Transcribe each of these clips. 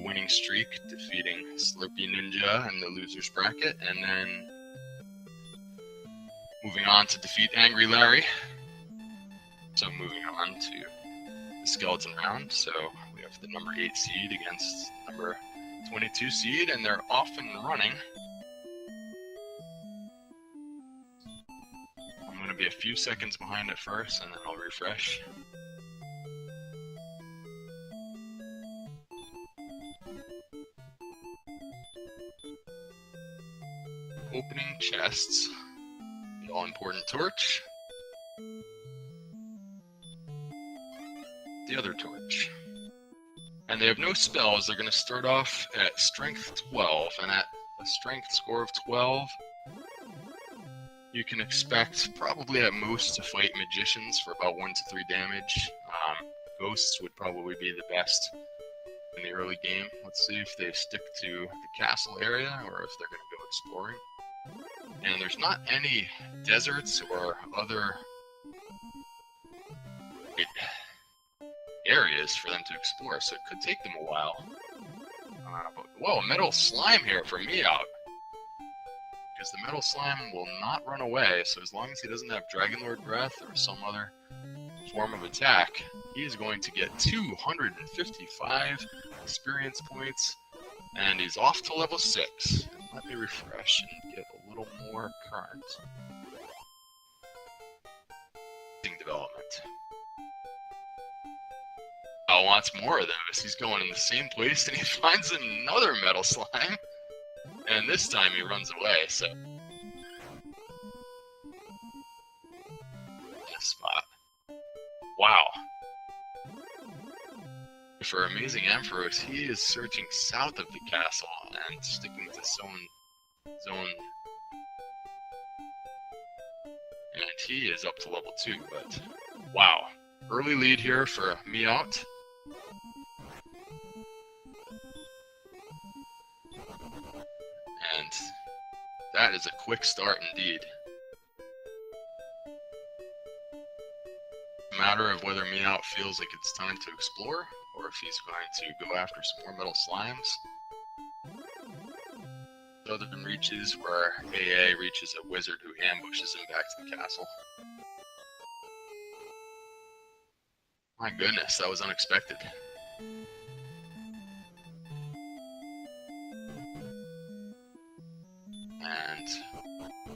winning streak, defeating Slurpee Ninja in the loser's bracket, and then moving on to defeat Angry Larry. So moving on to the skeleton round. So we have the number 8 seed against number 22 seed, and they're off and running. I'm going to be a few seconds behind at first, and then I'll refresh. Opening chests, the all-important torch, the other torch. And they have no spells. They're going to start off at strength 12, and at a strength score of 12, you can expect probably at most to fight magicians for about 1 to 3 damage. Ghosts would probably be the best in the early game. Let's see if they stick to the castle area or if they're going to go exploring. And there's not any deserts or other areas for them to explore, so it could take them a while. But, whoa, metal slime here for Miaut. Because the metal slime will not run away, so as long as he doesn't have Dragon Lord Breath or some other form of attack, he is going to get 255 experience points, and he's off to level 6. Let me refresh and get a little more current. Development. Oh, wants more of those. He's going in the same place and he finds another metal slime. And this time he runs away, so. This spot. Wow. For AmazingAmpharos, he is searching south of the castle and sticking to zone. And he is up to level 2, but wow. Early lead here for Miaut. And that is a quick start indeed. A matter of whether Miaut feels like it's time to explore, or if he's going to go after some more metal slimes. Southern reaches where AA reaches a wizard who ambushes him back to the castle. My goodness, that was unexpected. And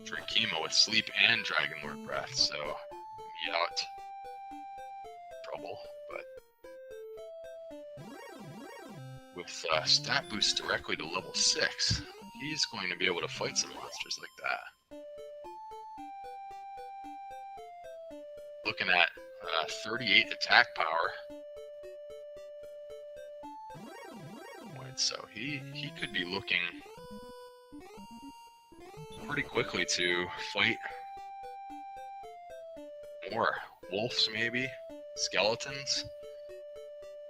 Drakima with sleep and Dragon Lord Breath, so Miaut trouble, but with stat boost directly to level 6, he's going to be able to fight some monsters like that. Looking at 38 attack power. So he could be looking pretty quickly to fight more wolves, maybe skeletons,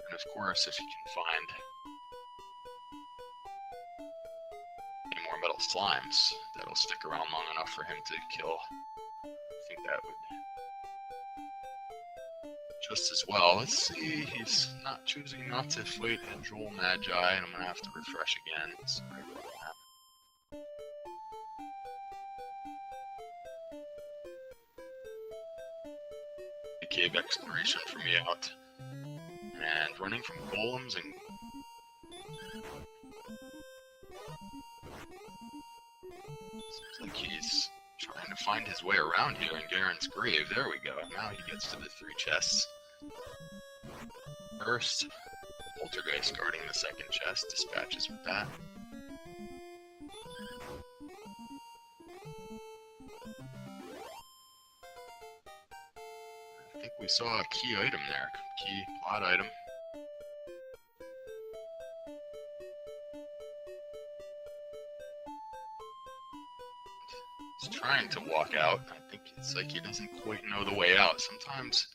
and of course if he can find any more metal slimes, that'll stick around long enough for him to kill. I think that would just as well. Let's see, he's not choosing not to fight a Droll Magi, and I'm gonna have to refresh again. Sorry about that. The cave exploration for Miaut. And running from golems and seems like he's trying to find his way around here in Garen's grave. There we go. Now he gets to the 3 chests. First, Poltergeist guarding the 2nd chest, dispatches with that. I think we saw a key item there, key plot item. He's trying to walk out. I think it's like he doesn't quite know the way out. Sometimes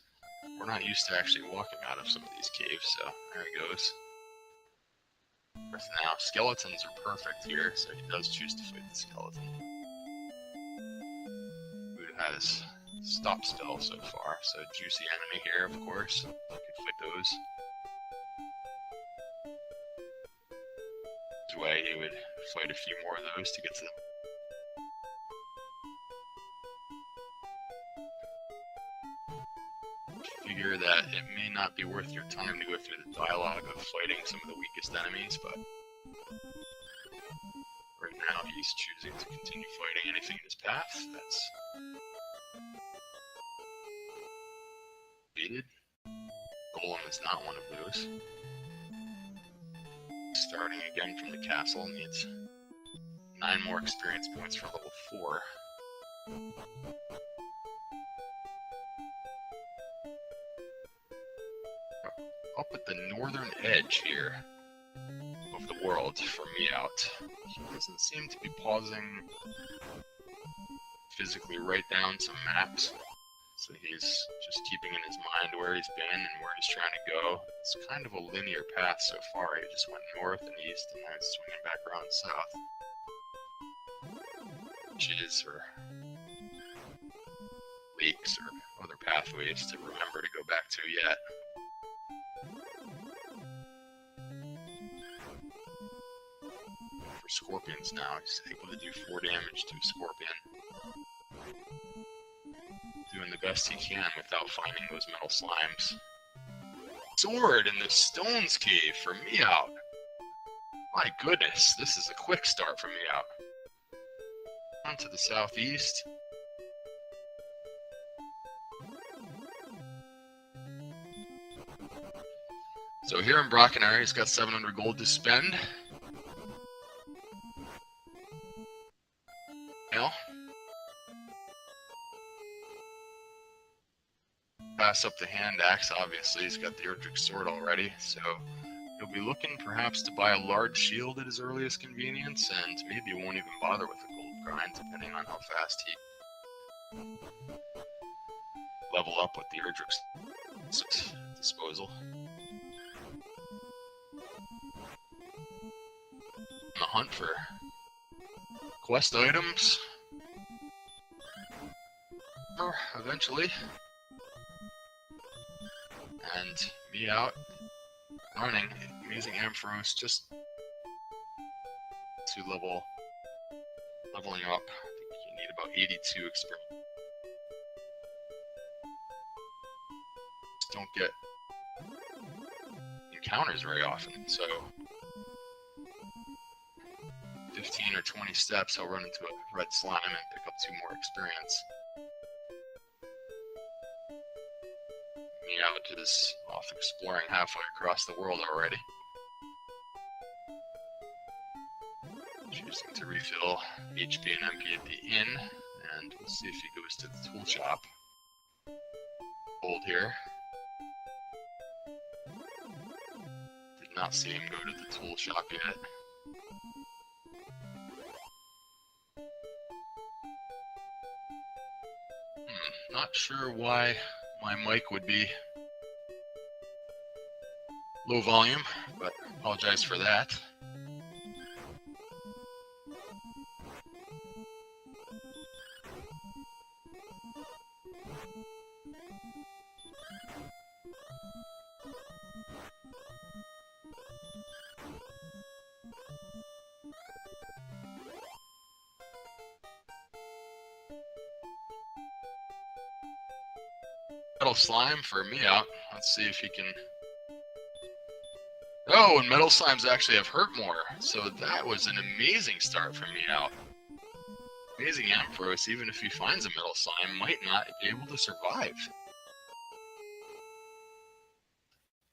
we're not used to actually walking out of some of these caves, so there he goes. Now, skeletons are perfect here, so he does choose to fight the skeleton. Who has stop spell so far, so juicy enemy here, of course. You can fight those. his way, he would fight a few more of those to get to them. Figure that it may not be worth your time to go through the dialogue of fighting some of the weakest enemies, but right now he's choosing to continue fighting anything in his path. That's defeated. Golem is not one of those. Starting again from the castle, needs 9 more experience points for level 4. Up at the northern edge here of the world for Miaut. He doesn't seem to be pausing physically write down some maps. So he's just keeping in his mind where he's been and where he's trying to go. It's kind of a linear path so far. He just went north and east and now he's swinging back around south. Bridges or leaks or other pathways to remember to go back to yet. For scorpions now, he's able to do 4 damage to a scorpion. Doing the best he can without finding those metal slimes. Sword in the Stones Cave for Miaut. My goodness, this is a quick start for Miaut. On to the southeast. So here in Brockenary, he's got 700 gold to spend. Pass up the hand axe, obviously, he's got the Erdrick sword already, so he'll be looking perhaps to buy a large shield at his earliest convenience, and maybe won't even bother with the gold grind, depending on how fast he level up with the Erdrick's disposal. On the hunt for quest items, eventually. And Miaut running AmazingAmpharos just to leveling up. I think you need about 82 experience. Just don't get encounters very often, so 15 or 20 steps, I'll run into a red slime and pick up 2 more experience. Miaut is off exploring halfway across the world already. Choosing to refill HP and MP at the inn, and we'll see if he goes to the tool shop. Hold here. Did not see him go to the tool shop yet. Not sure why my mic would be low volume, but apologize for that. Metal slime for Miaut. Let's see if he can. Oh, and metal slimes actually have hurt more. So that was an amazing start for Miaut. AmazingAmpharos, even if he finds a metal slime, might not be able to survive.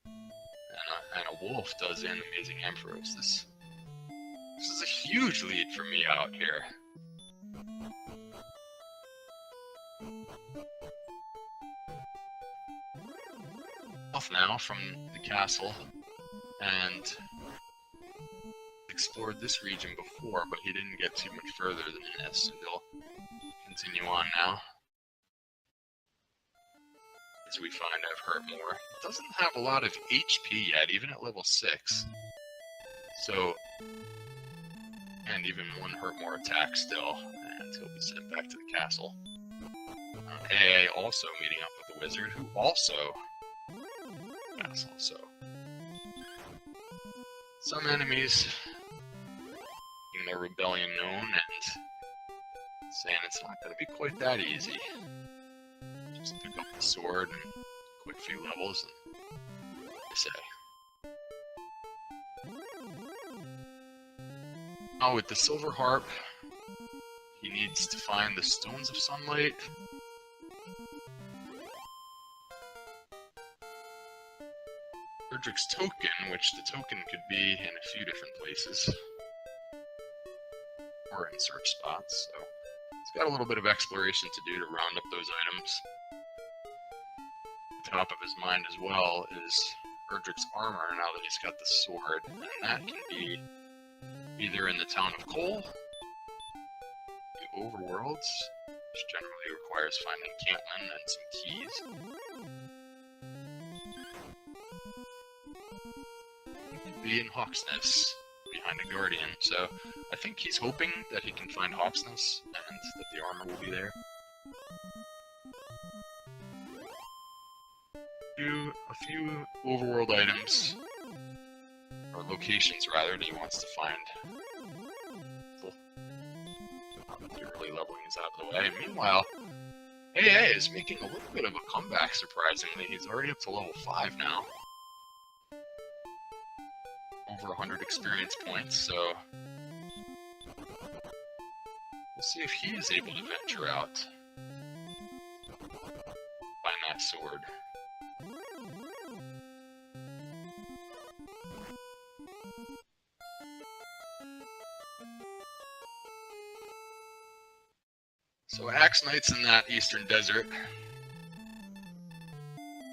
And a wolf does in AmazingAmpharos. This is a huge lead for Miaut here. Off now from the castle, and explored this region before, but he didn't get too much further than this, so he'll continue on now. As we find I've hurt more. It doesn't have a lot of HP yet, even at level 6. So, and even 1 hurt more attack still, and he'll be sent back to the castle. Okay, also meeting up with the wizard, who also castle, so some enemies making their rebellion known and saying it's not going to be quite that easy. Just pick up the sword and quick few levels and they say. Now with the silver harp, he needs to find the stones of sunlight. Erdrick's token, which the token could be in a few different places, or in search spots, so he's got a little bit of exploration to do to round up those items. At the top of his mind as well is Erdrick's armor, now that he's got the sword, and that can be either in the town of Cole, the overworlds, which generally requires finding Cantman and some keys. Be in Hawksness, behind a guardian, so I think he's hoping that he can find Hawksness and that the armor will be there. A few overworld items, or locations rather, that he wants to find. Early leveling is out of the way. Meanwhile, AA is making a little bit of a comeback, surprisingly. He's already up to level 5 now. Over 100 experience points, so we'll see if he is able to venture out, find that sword. So Axe Knight's in that eastern desert.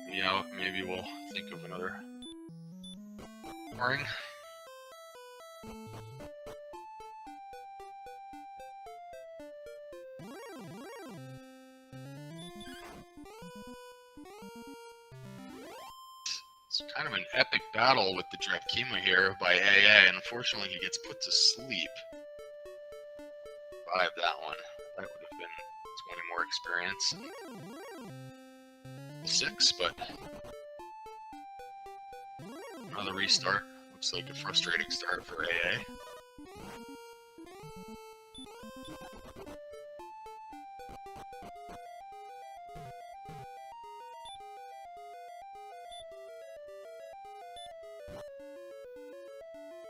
Miaut, maybe we'll think of another mooring. It's kind of an epic battle with the Drakima here by AA, and unfortunately he gets put to sleep. Survived that one. That would have been 20 more experience. 6, but another restart. Looks like a frustrating start for AA.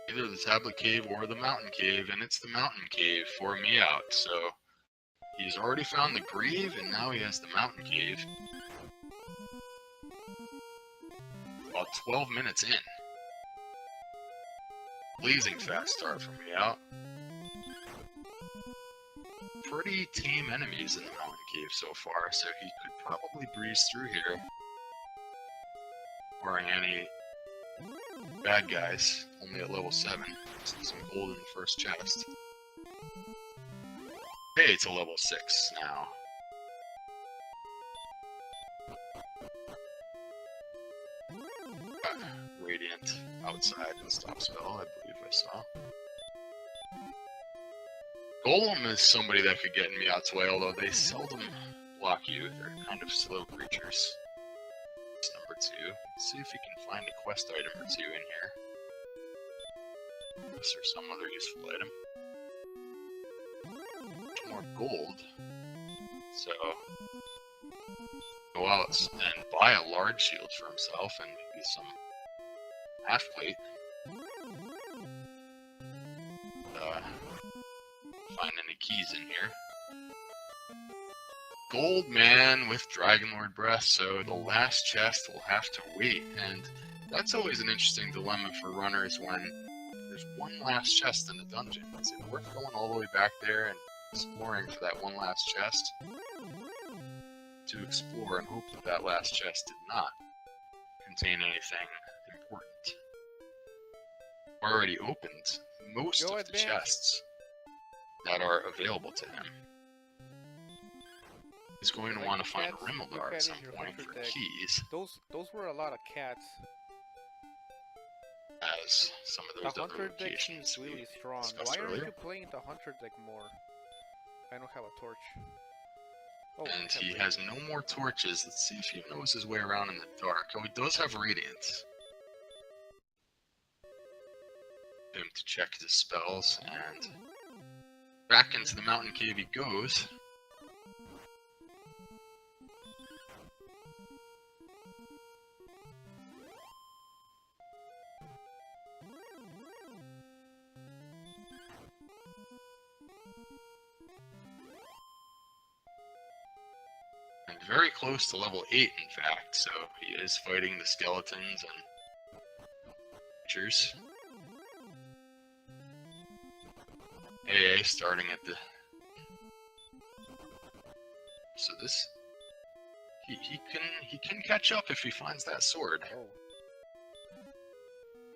Either the Tablet Cave or the Mountain Cave, and it's the Mountain Cave for Miaut, so he's already found the Grave, and now he has the Mountain Cave. About 12 minutes in. Blazing fast start for Miaut. Pretty tame enemies in the Mountain Cave so far, so he could probably breeze through here. Barring any bad guys, only at level 7. See some gold in the first chest. Hey, it's a level 6 now. Radiant outside the stop spell, I believe I saw. Golem is somebody that could get in Miaut's way, although they seldom block you. They're kind of slow creatures. That's number 2. Let's see if we can find a quest item or 2 in here. Unless there's some other useful item. More gold. So go out and buy a large shield for himself and maybe some half plate. Find any keys in here. Gold man with Dragonlord Breath, so the last chest will have to wait, and that's always an interesting dilemma for runners when there's one last chest in the dungeon. Is it worth going all the way back there and exploring for that one last chest? To explore and hope that that last chest did not contain anything important. Already opened most of the chests that are available to him. He's going to want to find Rimmildar at some point for keys. Those were a lot of cats. As some of those the other hunter deck locations seems really strong. Why aren't you playing the hunter deck more? I don't have a torch. Oh, and he has no more torches. Let's see if he knows his way around in the dark. Oh, he does have Radiance. Him to check his spells, and Back into the mountain cave he goes. And very close to level 8, in fact, so he is fighting the skeletons and creatures. AA starting at the... So this... He can catch up if he finds that sword. Oh.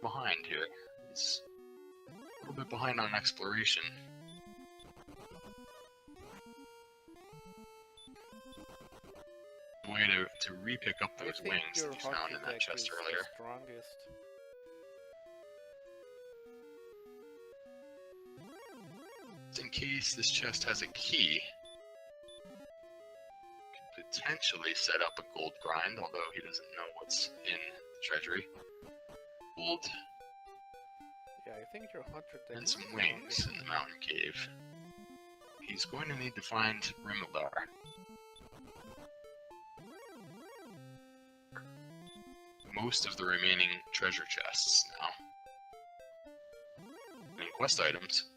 Behind here. He's a little bit behind on exploration. Way to re-pick up those wings that you found in that chest earlier. Strongest. In case this chest has a key, could potentially set up a gold grind, although he doesn't know what's in the treasury. Gold. Yeah, I think your 100 And some wings in the mountain cave. He's going to need to find Rimildar. Most of the remaining treasure chests now. And quest items.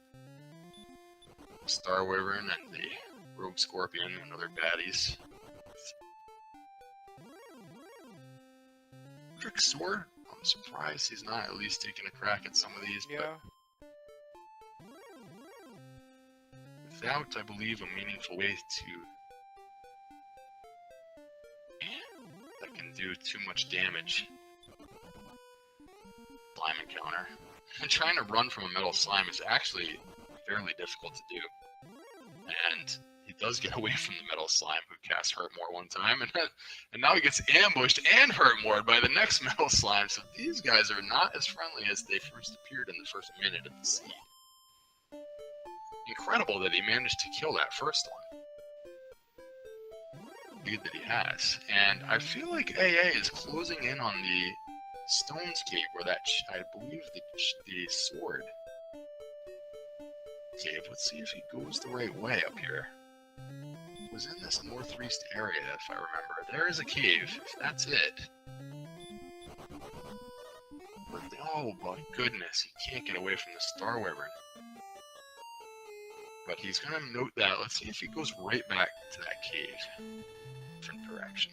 Star Wyvern and the Rogue Scorpion and other baddies. Eldritch Sword? I'm surprised he's not at least taking a crack at some of these, yeah. But without, I believe, a meaningful way to... that can do too much damage. Slime encounter. And trying to run from a metal slime is actually fairly difficult to do. And he does get away from the metal slime who casts Hurtmore one time, and now he gets ambushed and Hurtmore by the next metal slime, so these guys are not as friendly as they first appeared in the first minute of the seed. Incredible that he managed to kill that first one. Good that he has. And I feel like AA is closing in on the Stones Cave where that, I believe, the sword cave. Let's see if he goes the right way up here. It was in this northeast area, if I remember. There is a cave, if that's it. But oh my goodness, he can't get away from the Star Wyvern. But he's gonna note that. Let's see if he goes right back to that cave. Different direction.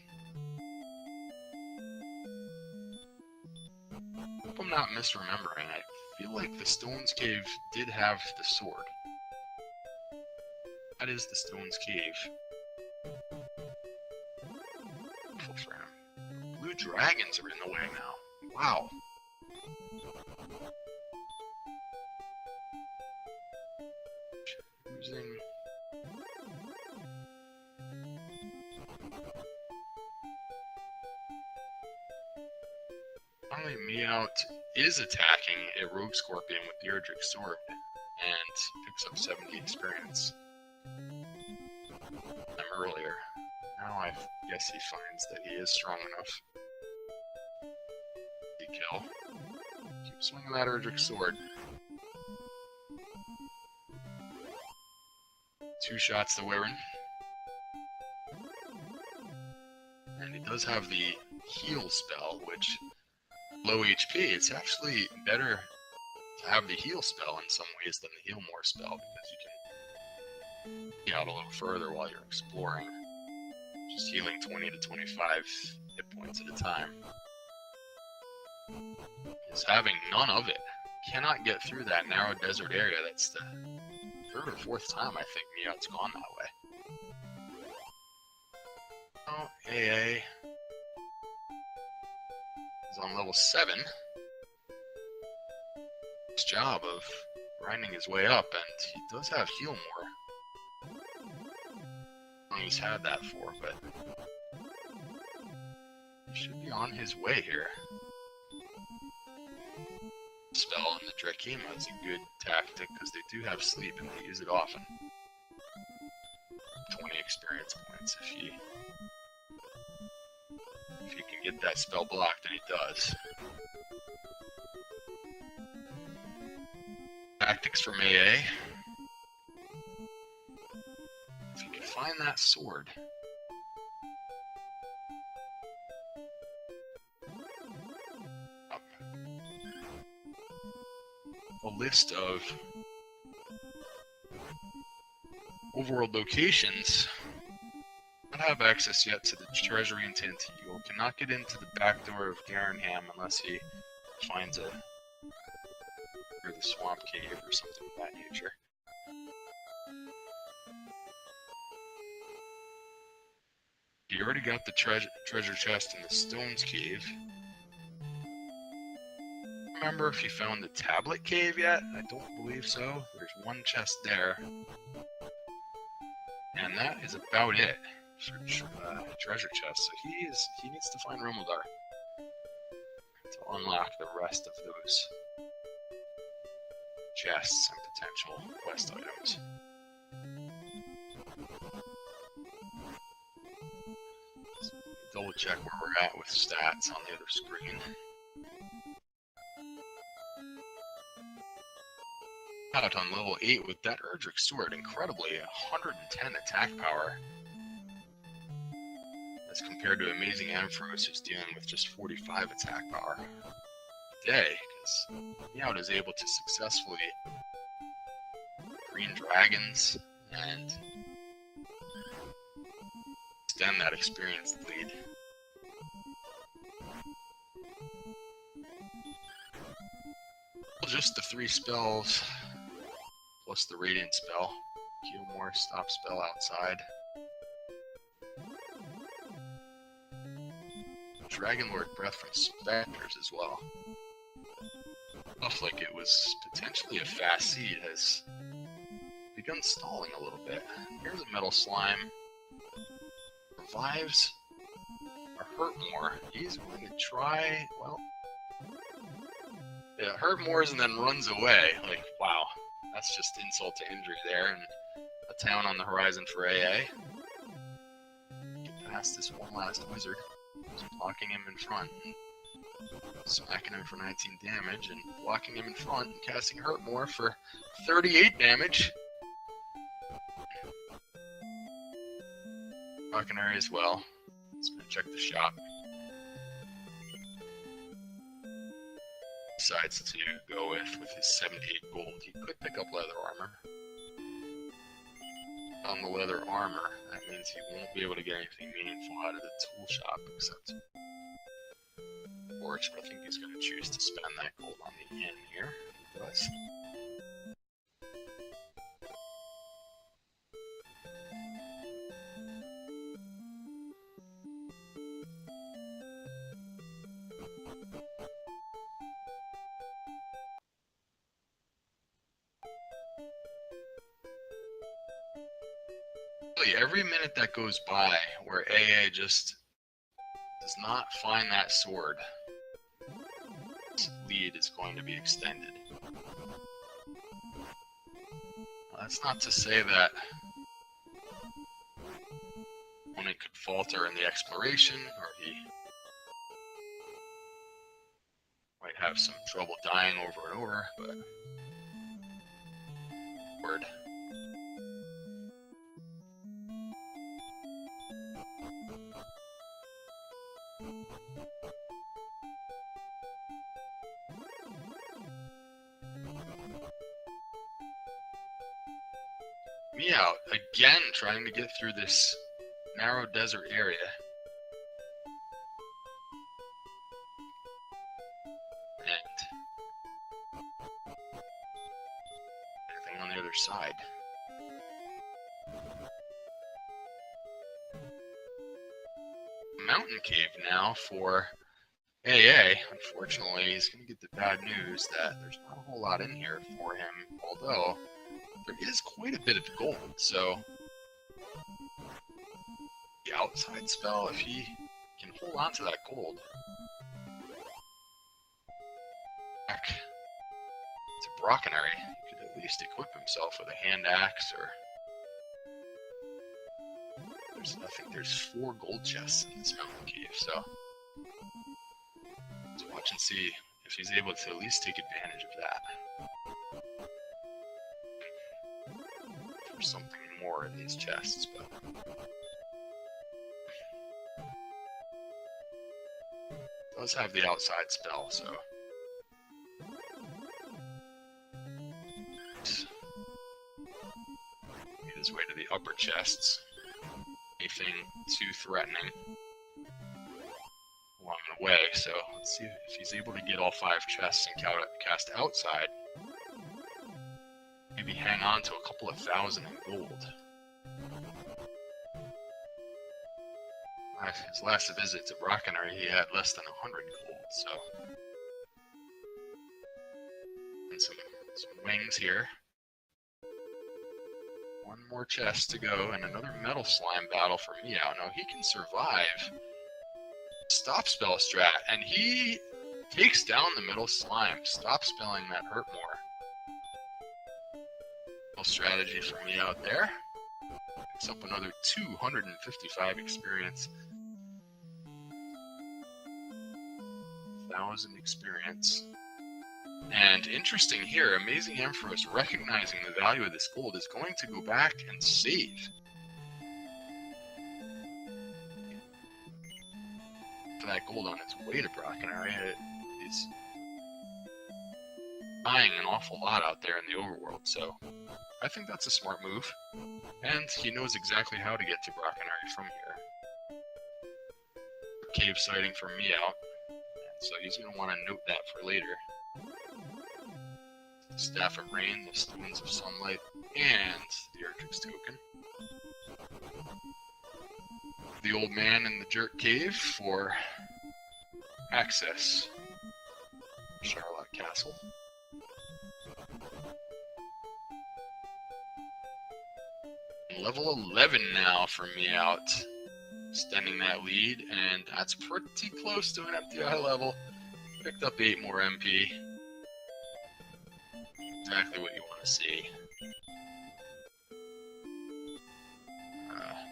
Hope I'm not misremembering. I feel like the Stones Cave did have the sword. That is the Stones Cave. Full for him. Blue dragons are in the way now. Wow. Using... Finally, Miaut is attacking a Rogue Scorpion with the Erdrick Sword and picks up 70 experience. Earlier. Now I guess he finds that he is strong enough. He kill. Keep swinging that Erdrick Sword. 2 shots to Wyvern. And he does have the heal spell, which low HP, it's actually better to have the heal spell in some ways than the heal more spell, because you can get out a little further while you're exploring. Just healing 20 to 25 hit points at a time. Is having none of it. Cannot get through that narrow desert area. That's the 3rd or 4th time I think Miaut's gone that way. Oh, AA is on level 7. His job of grinding his way up, and he does have heal more. He's had that for, but he should be on his way here. Spell in the Drakima is a good tactic because they do have sleep and they use it often. 20 experience points if you can get that spell blocked, and he does. Tactics from AA. find that sword. A list of overworld locations. Not have access yet to the treasury in Tantegel. Cannot get into the back door of Garenham unless he finds or the swamp cave or something of that nature. He already got the treasure chest in the Stones Cave. Remember if he found the tablet cave yet? I don't believe so. There's one chest there. And that is about it for treasure chest. So he needs to find Romaldar to unlock the rest of those chests and potential quest items. Double check where we're at with stats on the other screen. Out on level 8 with that Erdrick sword, incredibly 110 attack power. As compared to AmazingAmpharos, who's dealing with just 45 attack power. Today, because Miaut is able to successfully green dragons and extend that experience lead. Just the 3 spells, plus the Radiant spell. Heal more, stop spell outside. Dragonlord Breath from Spectres as well. Looks like it was potentially a fast seed, has begun stalling a little bit. Here's a Metal Slime. Revives or hurt more. He's going to try, well, yeah, hurt more and then runs away. Like, wow, that's just insult to injury there, and a town on the horizon for AA. Get past this one last wizard. Just blocking him in front, and smacking him for 19 damage, and blocking him in front, and casting hurt more for 38 damage. Falconary as well. Let's go check the shop. Decides to go with his 78 gold. He could pick up leather armor. On the leather armor, that means he won't be able to get anything meaningful out of the tool shop except torch, but I think he's going to choose to spend that gold on the inn here. He does. Every minute that goes by where AA just does not find that sword, its lead is going to be extended. That's not to say that opponent could falter in the exploration, or he might have some trouble dying over and over, but word. Miaut, again trying to get through this narrow desert area. And anything on the other side. Mountain cave now for AA. Unfortunately, he's going to get the bad news that there's not a whole lot in here for him, although there is quite a bit of gold, so the outside spell, if he can hold on to that gold, back to Brockenary, he could at least equip himself with a hand axe, or I think there's 4 gold chests in this mountain cave, so let's watch and see if he's able to at least take advantage of that. For something more in these chests, but it does have the outside spell, so make his way to the upper chests. Anything too threatening along the way, so let's see if he's able to get all 5 chests and cast outside. Maybe hang on to a couple of thousand in gold. His last visit to Brockenary, he had less than 100 gold, so. And some wings here. One more chest to go, and another metal slime battle for Miaut. Now he can survive stop spell strat, and he takes down the metal slime, stop spelling that hurt more. Strategy for Miaut there. Picks up another 255 experience. 1,000 experience. And interesting here, AmazingAmpharos, recognizing the value of this gold, is going to go back and save. For that gold on its way to Brockenary, it's buying an awful lot out there in the overworld, so I think that's a smart move. And he knows exactly how to get to Brockenary from here. Cave sighting for Miaut, so he's going to want to note that for later. The Staff of Rain, the Stones of Sunlight, and the Erdrick's Token. The Old Man in the Jerk Cave for access. Charlotte Castle. Level 11 now for Miaut, extending that lead, and that's pretty close to an MTI level. Picked up 8 more MP. Exactly what you want to see.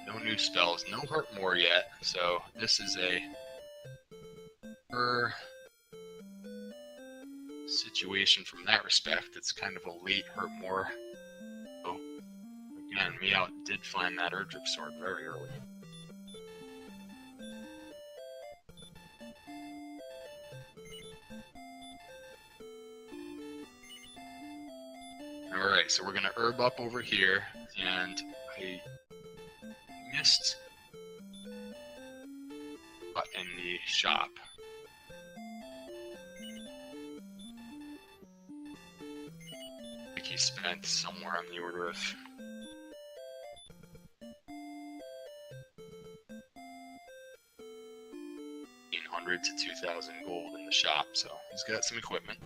No new spells, no hurt more yet, so this is a situation from that respect. It's kind of a late hurt more. So again, Miaut did find that Erdrick sword very early. Alright, so we're going to herb up over here, and I missed in the shop. I think he spent somewhere on the order of $1,800 to 2,000 gold in the shop, so he's got some equipment.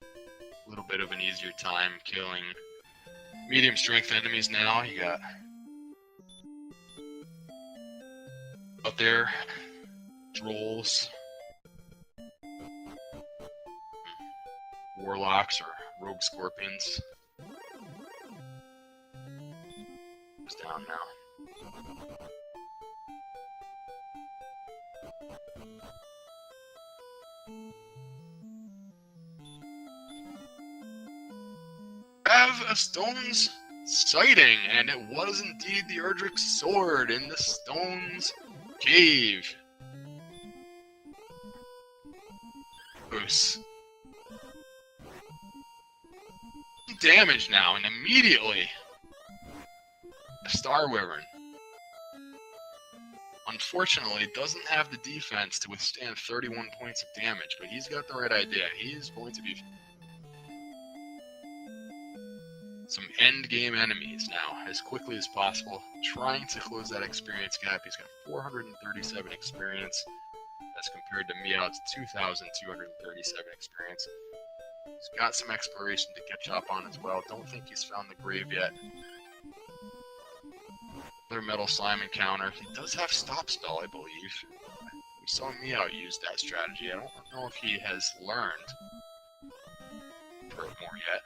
A little bit of an easier time killing medium strength enemies now. You got out there trolls, warlocks, or rogue scorpions. It's down now. Have a stone's sighting, and it was indeed the Erdrick's sword in the stone's cave. Damage now, and immediately the Star Wyvern, unfortunately, doesn't have the defense to withstand 31 points of damage, but he's got the right idea. He is going to be some end game enemies now as quickly as possible, trying to close that experience gap. He's got 437 experience as compared to Miaut's 2,237 experience. He's got some exploration to catch up on as well. Don't think he's found the grave yet. Another metal slime encounter. He does have stop spell, I believe. We saw Miaut use that strategy. I don't know if he has learned more yet.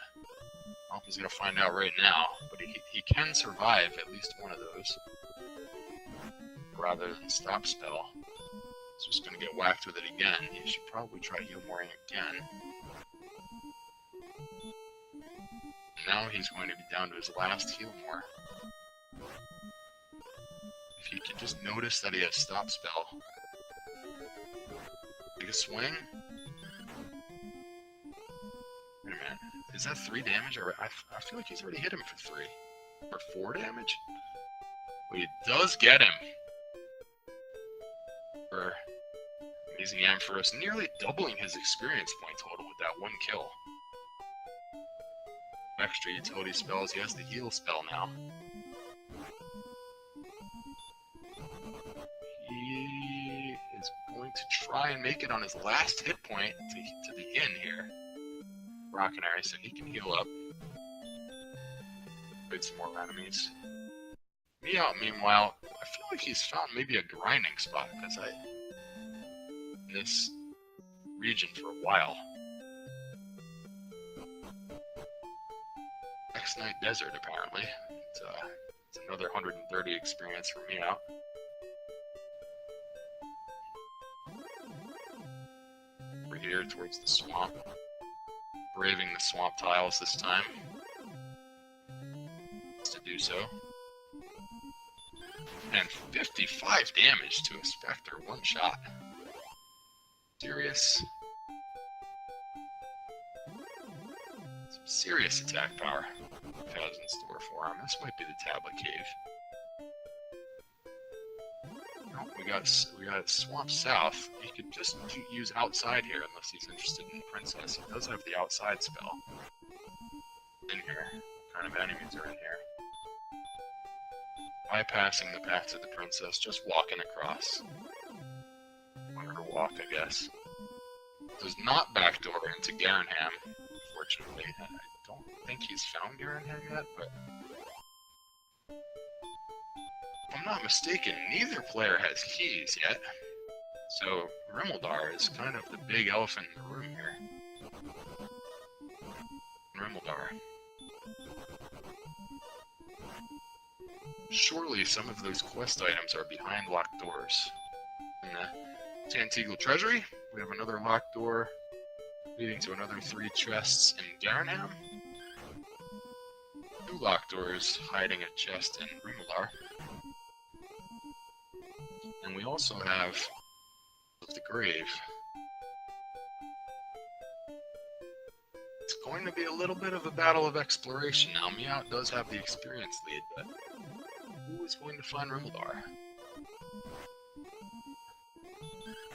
I hope he's going to find out right now, but he can survive at least one of those rather than stop spell. So he's going to get whacked with it again. He should probably try heal mooring again. now he's going to be down to his last heal more. If he can just notice that he has stop spell. Take a swing. Wait a minute. Is that 3 damage? Or I feel like he's already hit him for 3. Or 4 damage? But he does get him. For AmazingAmpharos, nearly doubling his experience point total with that 1 kill. Extra utility spells, he has the heal spell now. He is going to try and make it on his last hit point to the inn here. Rockenary, so he can heal up. Played some more enemies. Miaut, meanwhile, I feel like he's found maybe a grinding spot, because in this region for a while. X-Night Desert, apparently. It's another 130 experience for Miaut. We're here towards the swamp. Braving the swamp tiles this time. To do so. And 55 damage to a Spectre, 1 shot. Serious. Some serious attack power has in store for him. This might be the Tablet Cave. Oh, we got Swamp South. He could just use outside here unless he's interested in the Princess. He does have the outside spell. In here. What kind of enemies are in here? Bypassing the path to the Princess, just walking across. On her walk, I guess. Does not backdoor into Garenham, unfortunately. I don't think he's found Garenham yet, but if I'm not mistaken, neither player has keys yet. So Rimuldar is kind of the big elephant in the room here. Rimuldar. Surely some of those quest items are behind locked doors. In the Tantegel Treasury, we have another locked door leading to another 3 chests in Garenham. 2 locked doors hiding a chest in Rimuldar. And we also have the Grave. It's going to be a little bit of a battle of exploration now. Miaut does have the experience lead, but who is going to find Rimuldar?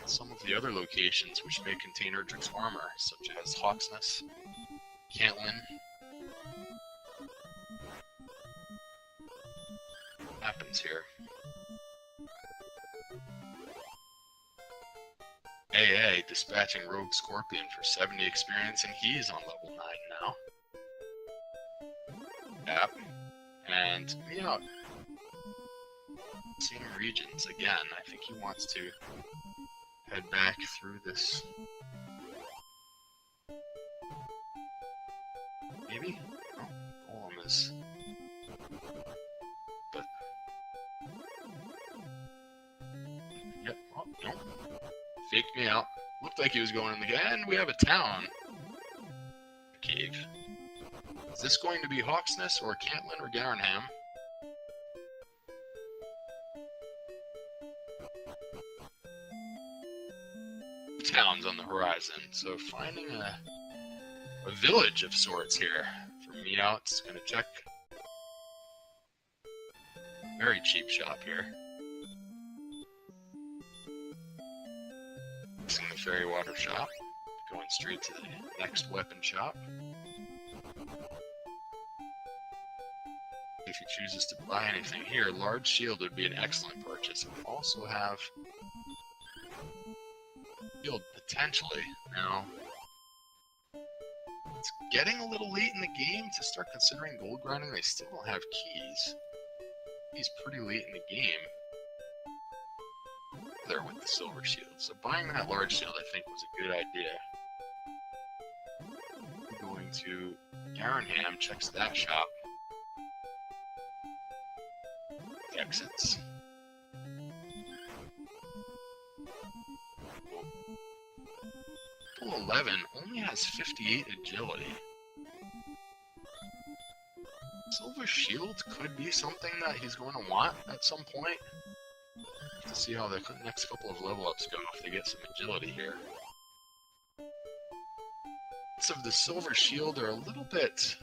Some of the other locations which may contain Erdrick's armor, such as Hawksness, Cantlin. What happens here? AA dispatching Rogue Scorpion for 70 experience, and he's on level 9 now. Yep. And Miaut. Same regions again. I think he wants to head back through this. Maybe? Oh, Golem is. But. Yep. Oh, no. Faked me out. Looked like he was going in the cave. And we have a town. Cave. Is this going to be Hawksness or Cantlin or Garenham? Towns on the horizon, so finding a village of sorts here for Miaut. It's gonna check. Very cheap shop here. Missing the Fairy Water shop. Going straight to the next weapon shop. If he chooses to buy anything here, Large Shield would be an excellent purchase. We also have Shield potentially. Now, it's getting a little late in the game to start considering gold grinding. They still don't have keys. He's pretty late in the game. There with the Silver Shield. So buying that Large Shield, I think, was a good idea. Going to Garenham, checks that shop. Exits. Pool 11 only has 58 agility. Silver Shield could be something that he's going to want at some point. To see how the next couple of level ups go if they get some agility here. Of the Silver Shield are a little bit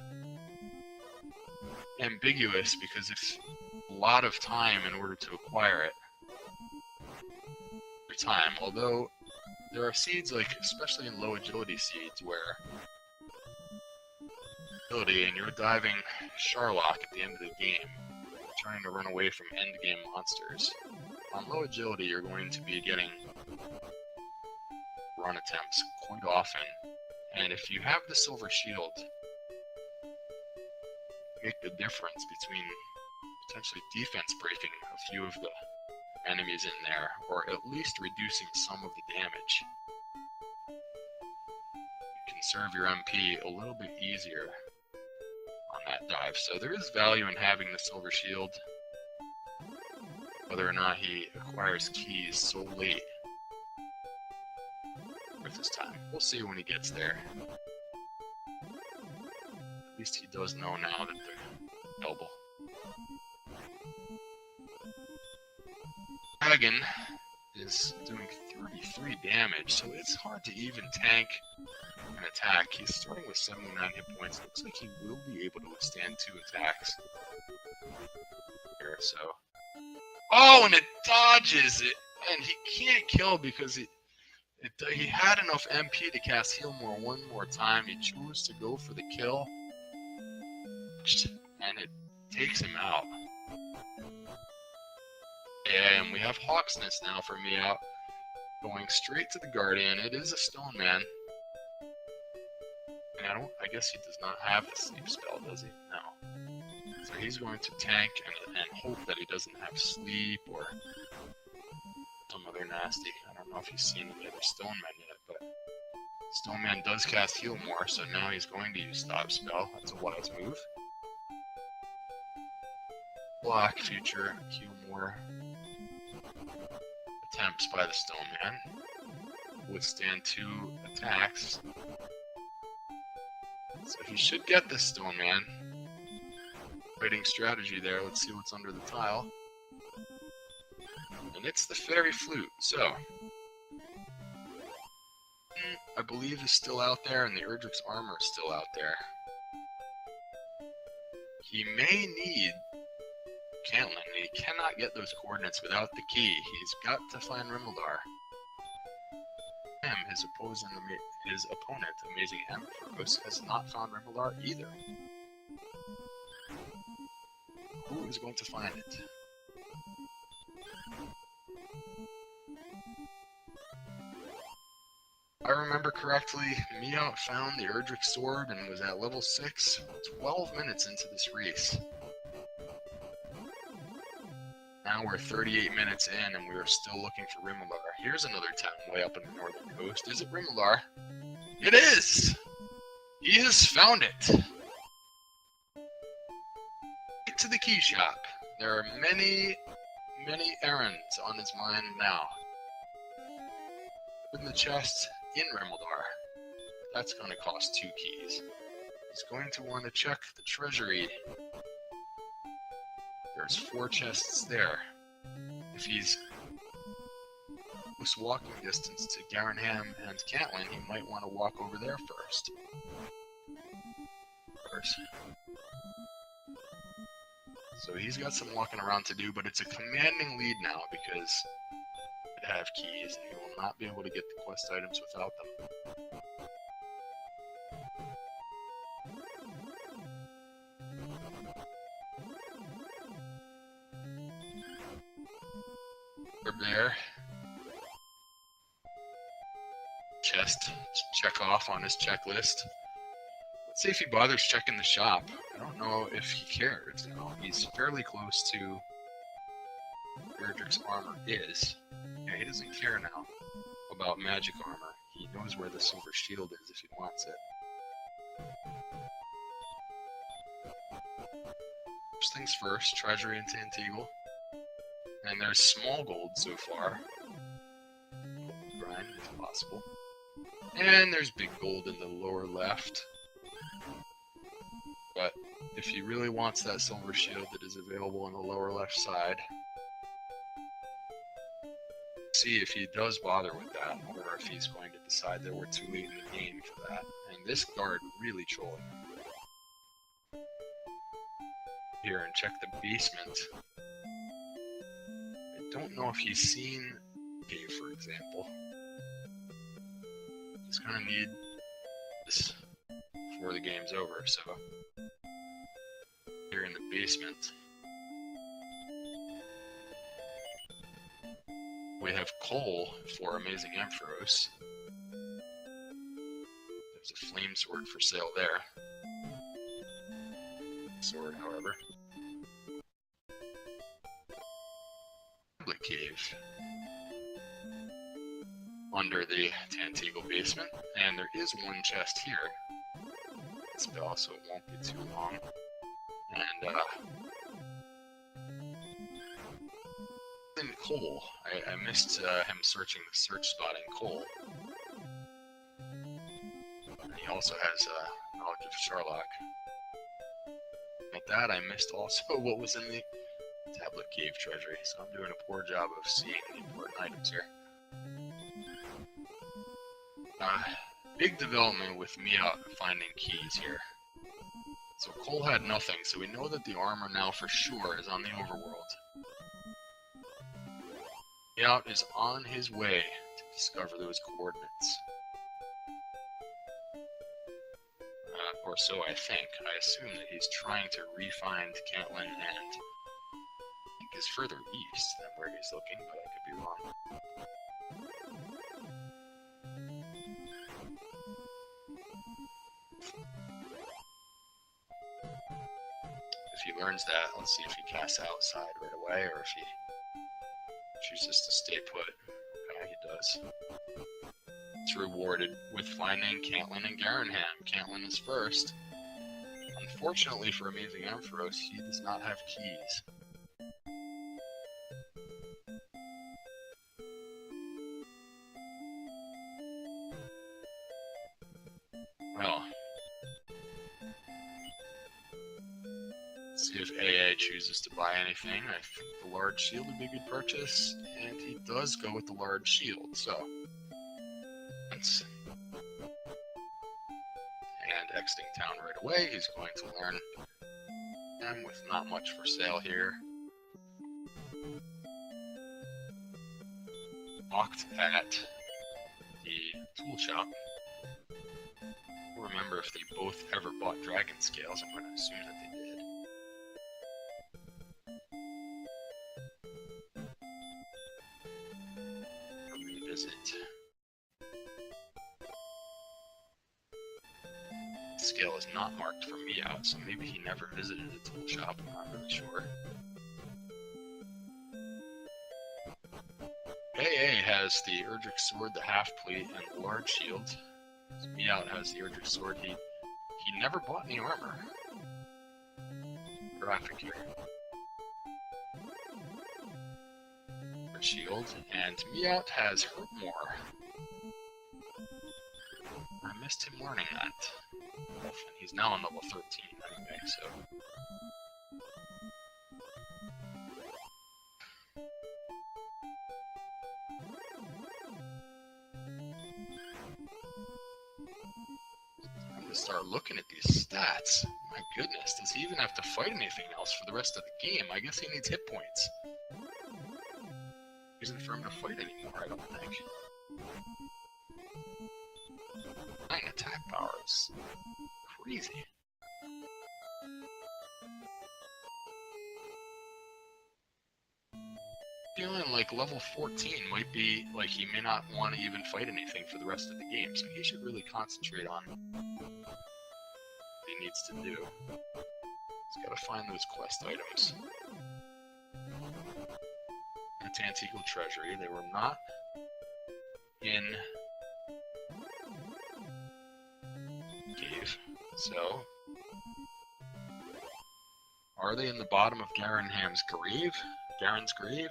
ambiguous because it's a lot of time in order to acquire it. Time, although there are seeds, like especially in low agility seeds, where agility and you're diving Sharlock at the end of the game, trying to run away from end game monsters. On low agility, you're going to be getting run attempts quite often, and if you have the Silver Shield, make the difference between potentially defense breaking a few of the enemies in there, or at least reducing some of the damage. You can serve your MP a little bit easier on that dive, so there is value in having the Silver Shield. Whether or not he acquires keys so late with his time, we'll see when he gets there. At least he does know now that they're available. Dragon is doing 33 damage, so it's hard to even tank an attack. He's starting with 79 hit points. Looks like he will be able to withstand 2 attacks here, so... Oh, and it dodges it! And he can't kill because he had enough MP to cast Heal More one more time. He chose to go for the kill, and it takes him out. Yeah, and we have Hawksness now for Miaut, going straight to the Guardian. It is a Stone Man. And I guess he does not have the sleep spell, does he? No. So he's going to tank and hope that he doesn't have sleep or some other nasty. I don't know if he's seen any other Stone Man yet, but Stone Man does cast Heal More, so now he's going to use Stop Spell. That's a wise move. Block, future, Heal More. Attempts by the Stone Man. Withstand 2 attacks. So he should get this Stone Man. Fighting strategy there. Let's see what's under the tile. And it's the Fairy Flute. So, I believe is still out there, and the Erdrick's armor is still out there. He may need Cantlin. He cannot get those coordinates without the key. He's got to find Rimaldar. His opponent, AmazingAmpharos, has not found Rimaldar either. Who is going to find it? If I remember correctly, Miaut found the Erdrick Sword and was at level 6, 12 minutes into this race. Now we're 38 minutes in and we are still looking for Rimaldar. Here's another town way up in the northern coast. Is it Rimaldar? It is! He has found it! Get to the key shop. There are many errands on his mind now. Open the chest in Rimaldar. That's going to cost 2 keys. He's going to want to check the treasury. There's 4 chests there. If he's close walking distance to Garenham and Cantlin, he might want to walk over there first. So he's got some walking around to do, but it's a commanding lead now because they have keys and he will not be able to get the quest items without them. There. Chest to check off on his checklist. Let's see if he bothers checking the shop. I don't know if he cares. No, he's fairly close to where Erdrick's armor is. Yeah, he doesn't care now about magic armor. He knows where the silver shield is if he wants it. First things first, treasury in Tanteagle. And there's small gold so far. Grind if possible. And there's big gold in the lower left. But if he really wants that silver shield that is available on the lower left side, see if he does bother with that, or if he's going to decide that we're too late in the game for that. And this guard really trolling him. Here, and check the basement. I don't know if he's seen Cave, for example. He's gonna need this before the game's over, so here in the basement we have coal for AmazingAmpharos. There's a flame sword for sale there. Sword, however. Tablet cave under the Tanteagle basement, and there is one chest here. Spell, so it won't be too long. And in coal, I missed him searching the search spot in coal. And he also has knowledge of Sherlock. With that, I missed also what was in the tablet cave treasury, so I'm doing a poor job of seeing the important items here. Big development with Miaut finding keys here. So Cole had nothing, so we know that the armor now for sure is on the overworld. Miaut is on his way to discover those coordinates. Or so I think. I assume that he's trying to re-find Cantlin and I think is further east than where he's looking, but I could be wrong. If he learns that, let's see if he casts outside right away, or if he chooses to stay put. Okay, he does. It's rewarded with finding Cantlin and Garanham. Cantlin is first. Unfortunately for AmazingAmpharos, he does not have keys. Well, let's see if AA chooses to buy anything. I think the large shield would be a good purchase, and he does go with the large shield, so that's... And exiting town right away, he's going to learn them with not much for sale here. Walked at the tool shop. Remember if they both ever bought dragon scales. I'm going to assume that they did. Revisit. Scale is not marked for Miaut, so maybe he never visited a tool shop. I'm not really sure. AA has the Erdrick sword, the half plate, and the large shield. So Miaut has the Erdrick sword. He never bought any armor. Graphic here. The shield, and Miaut has hurt more. I missed him learning that. And he's now on level 13 anyway, so... I'm gonna start looking at these stats. My goodness, does he even have to fight anything else for the rest of the game? I guess he needs hit points. Isn't for him to fight anymore, I don't think. 9 attack powers. Crazy. Feeling like level 14 might be like he may not want to even fight anything for the rest of the game, so he should really concentrate on what he needs to do. He's got to find those quest items. The Tanteagle Treasury, they were not in cave, so are they in the bottom of Garanham's grave? Garen's grave?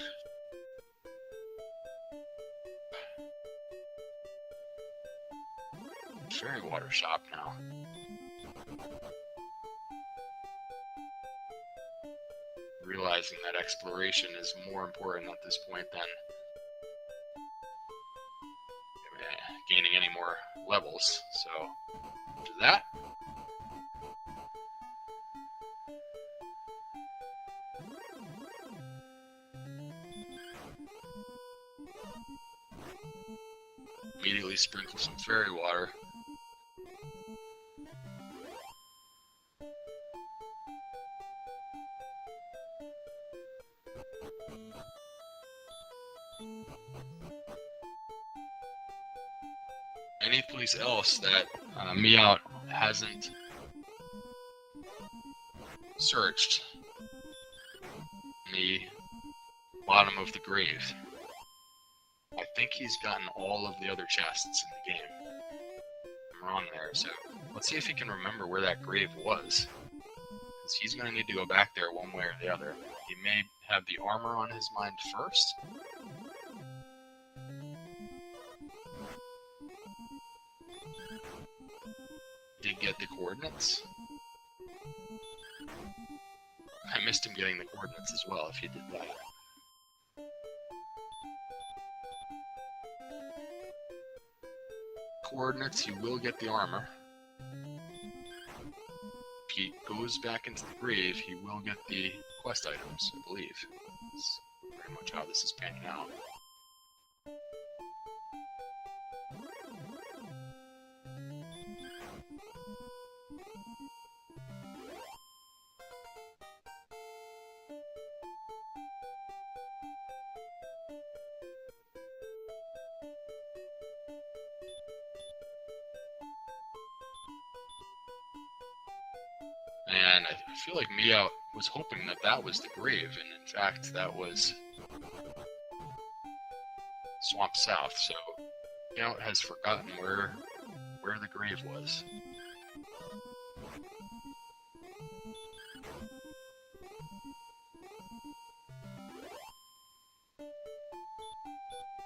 Fairy water shop now. realizing that exploration is more important at this point than gaining any more levels. So, after that, immediately sprinkle some fairy water. Any place else that Miaut hasn't searched in the bottom of the grave. I think he's gotten all of the other chests in the game. I'm wrong there, so let's see if he can remember where that grave was. Because he's going to need to go back there one way or the other. He may have the armor on his mind first. Did get the coordinates. I missed him getting the coordinates as well if he did that. Coordinates, he will get the armor. If he goes back into the grave, he will get the quest items, I believe. That's pretty much how this is panning out. And I feel like Miaut was hoping that that was the grave, and in fact that was Swamp South, so Miaut has forgotten where the grave was.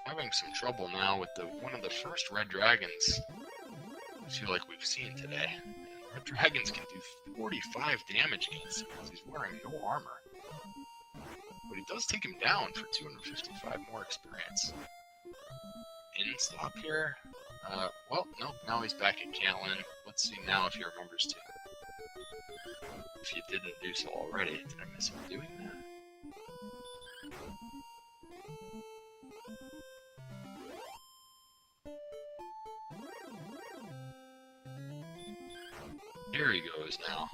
Having some trouble now with one of the first red dragons I feel like we've seen today. Red dragons can do 45 damage against him because he's wearing no armor. But he does take him down for 255 more experience. In stop here? Well, nope, now he's back at Cantlin. Let's see now if he remembers to. If he didn't do so already, did I miss him doing that? Here he goes now.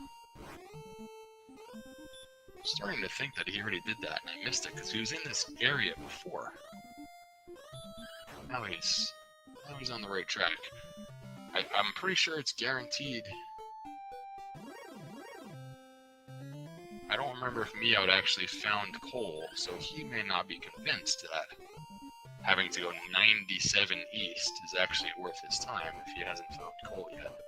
I'm starting to think that he already did that and I missed it because he was in this area before. Now he's on the right track. I'm pretty sure it's guaranteed. I don't remember if Miaut actually found coal, so he may not be convinced that having to go 97 east is actually worth his time if he hasn't found coal yet.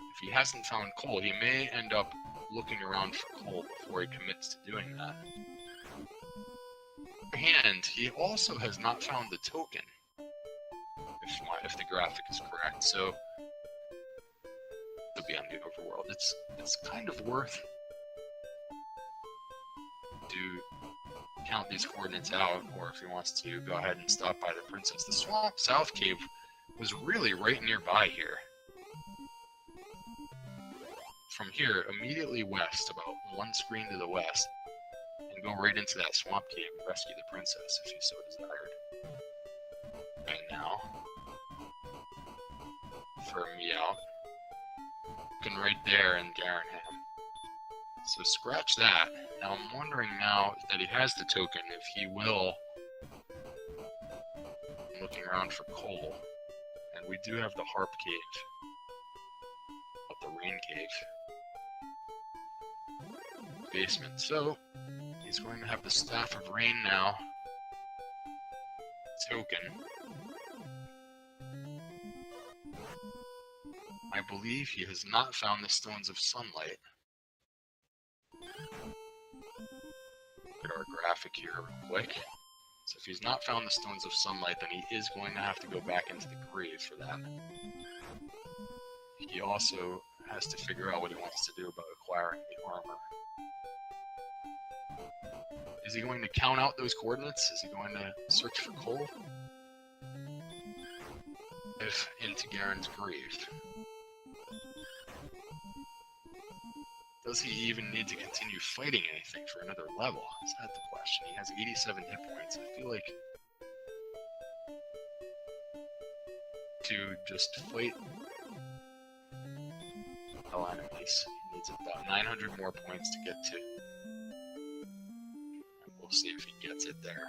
If he hasn't found coal, he may end up looking around for coal before he commits to doing that. And he also has not found the token, if the graphic is correct. So it'll be on the overworld. It's kind of worth to count these coordinates out, or if he wants to go ahead and stop by the princess. The Swamp South Cave was really right nearby here. From here, immediately west, about one screen to the west, and go right into that swamp cave and rescue the princess if you so desired. And now, for Miaut, looking right there in Garenham. So scratch that. Now I'm wondering now that he has the token, if he will, I'm looking around for coal. And we do have the harp cave, but the rain cave. Basement. So he's going to have the Staff of Rain now. Token. I believe he has not found the Stones of Sunlight. Look at our graphic here real quick. So if he's not found the Stones of Sunlight, then he is going to have to go back into the grave for that. he also has to figure out what he wants to do about acquiring the armor. Is he going to count out those coordinates? Is he going to search for coal? If into Garen's grave. Does he even need to continue fighting anything for another level? Is that the question? He has 87 hit points. I feel like to just fight hell enemies, he needs about 900 more points to get to. And we'll see if he gets it there.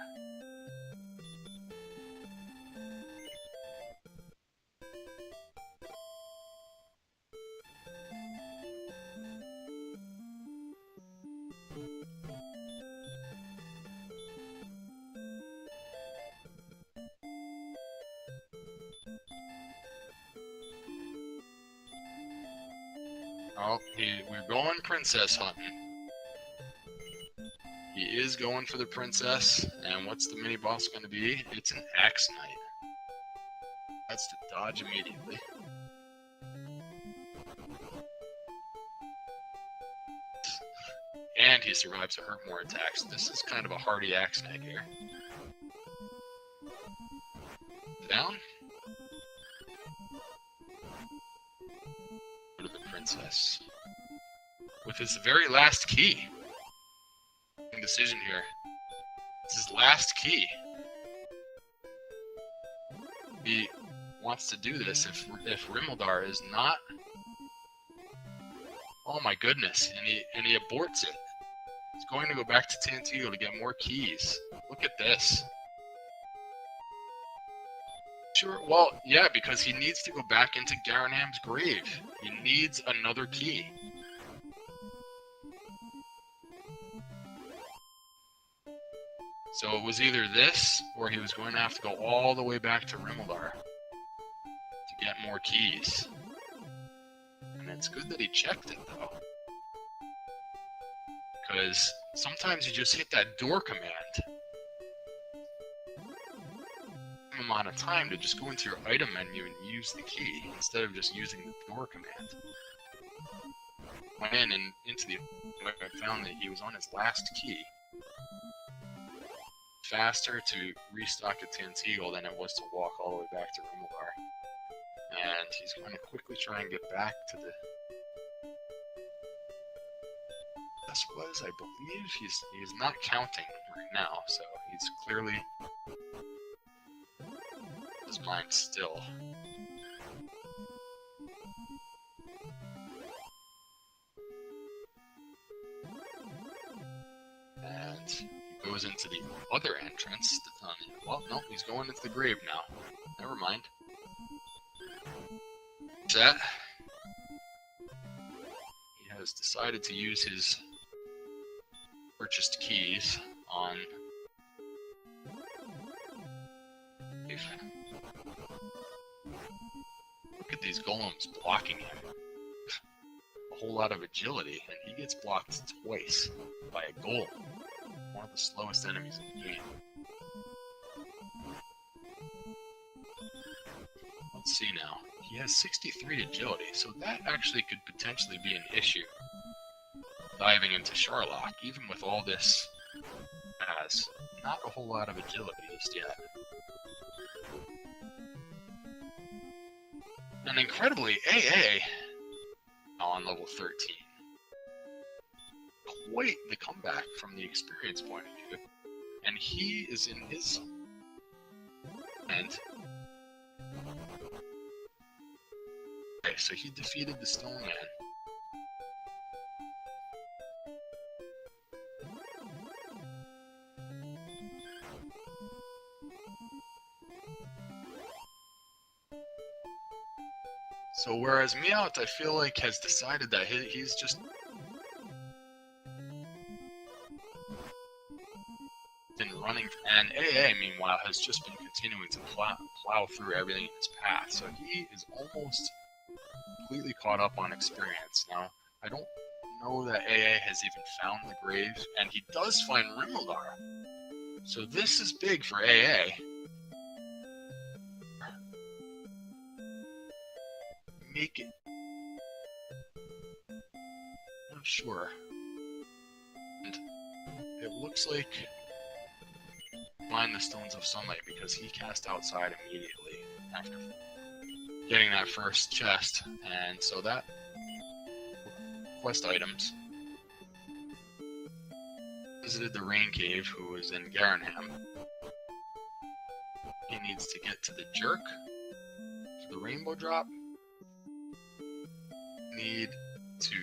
Oh, we're going princess hunting. He is going for the princess, and what's the mini boss going to be? It's an Axe Knight. That's to dodge immediately. And he survives to hurt more attacks. This is kind of a hardy Axe Knight here. Down. Go to the princess. With his very last key. Decision here. It's his last key. He wants to do this if Rimildar is not. Oh my goodness! And he aborts it. He's going to go back to Tantigo to get more keys. Look at this. Sure. Well, yeah, because he needs to go back into Garanham's grave. He needs another key. So it was either this, or he was going to have to go all the way back to Rimildar to get more keys. And it's good that he checked it, though. Because sometimes you just hit that door command. Amount of time to just go into your item menu and use the key, instead of just using the door command. Went in and into the... I found that he was on his last key. Faster to restock at Tantigo than it was to walk all the way back to Rimildar. And he's going to quickly try and get back to the... This was, I believe, he's not counting right now, so he's clearly... his mind still. And he goes into the other entrance. Well, no, he's going into the grave now. Never mind. That he has decided to use his purchased keys on look at these golems blocking him. A whole lot of agility, and he gets blocked twice by a golem. One of the slowest enemies in the game. Let's see now. He has 63 agility, so that actually could potentially be an issue. Diving into Sharlock, even with all this, has not a whole lot of agility just yet. And incredibly, AA now on level 13. Quite the comeback from the experience point of view. And he is in his end. Okay, so he defeated the Stone Man. So whereas Miaut, I feel like, has decided that he's just been running, and AA, meanwhile, has just been continuing to plow through everything in his path. So he is almost completely caught up on experience. Now, I don't know that AA has even found the grave, and he does find Rimildar. So this is big for AA. sure. And it looks like find the Stones of Sunlight because he cast outside immediately after getting that first chest, and so that quest items. Visited the Rain Cave, who was in Garanham. He needs to get to the Jerk for the Rainbow Drop. Need to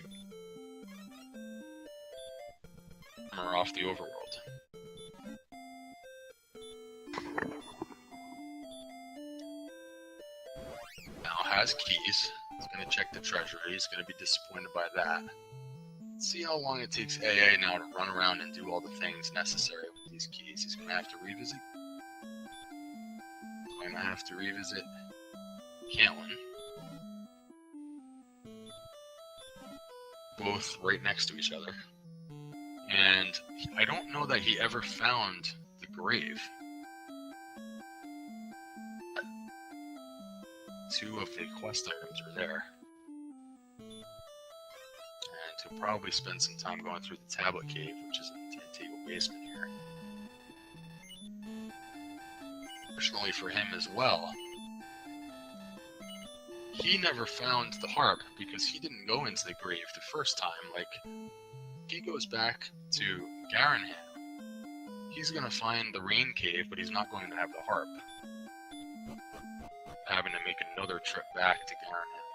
hammer off the Overworld. Now has keys. He's going to check the treasury. He's going to be disappointed by that. Let's see how long it takes AA now to run around and do all the things necessary with these keys. He's going to have to revisit. Going to have to revisit Cantlin. Both right next to each other. And I don't know that he ever found the grave. Two of the quest items are there. And he'll probably spend some time going through the Tablet Cave, which is in the Antigua basement here. Fortunately for him as well, he never found the harp because he didn't go into the grave the first time. Like, he goes back to Garanham. He's gonna find the Rain Cave, but he's not going to have the harp. Having to make another trip back to Garanham.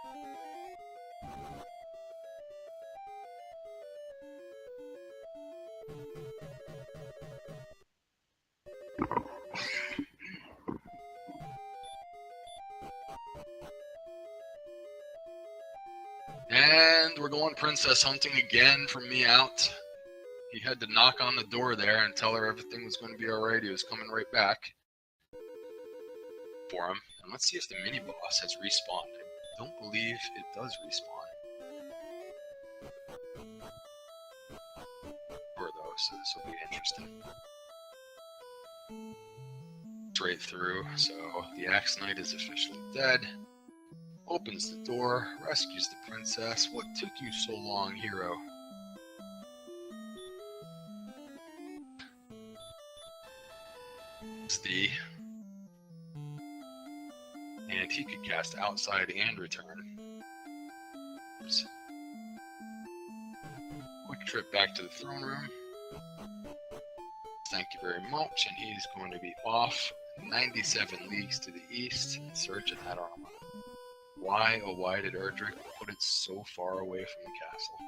And we're going princess hunting again from Miaut. He had to knock on the door there and tell her everything was going to be alright. He was coming right back for him. And let's see if the mini-boss has respawned. I don't believe it does respawn. Though, so this will be interesting. Straight through, so the Axe Knight is officially dead. Opens the door, rescues the princess. What took you so long, hero? It's the... And he could cast outside and return. Oops. Quick trip back to the throne room. Thank you very much, and he's going to be off 97 leagues to the east in search of that armor. Why, oh why did Erdrick put it so far away from the castle?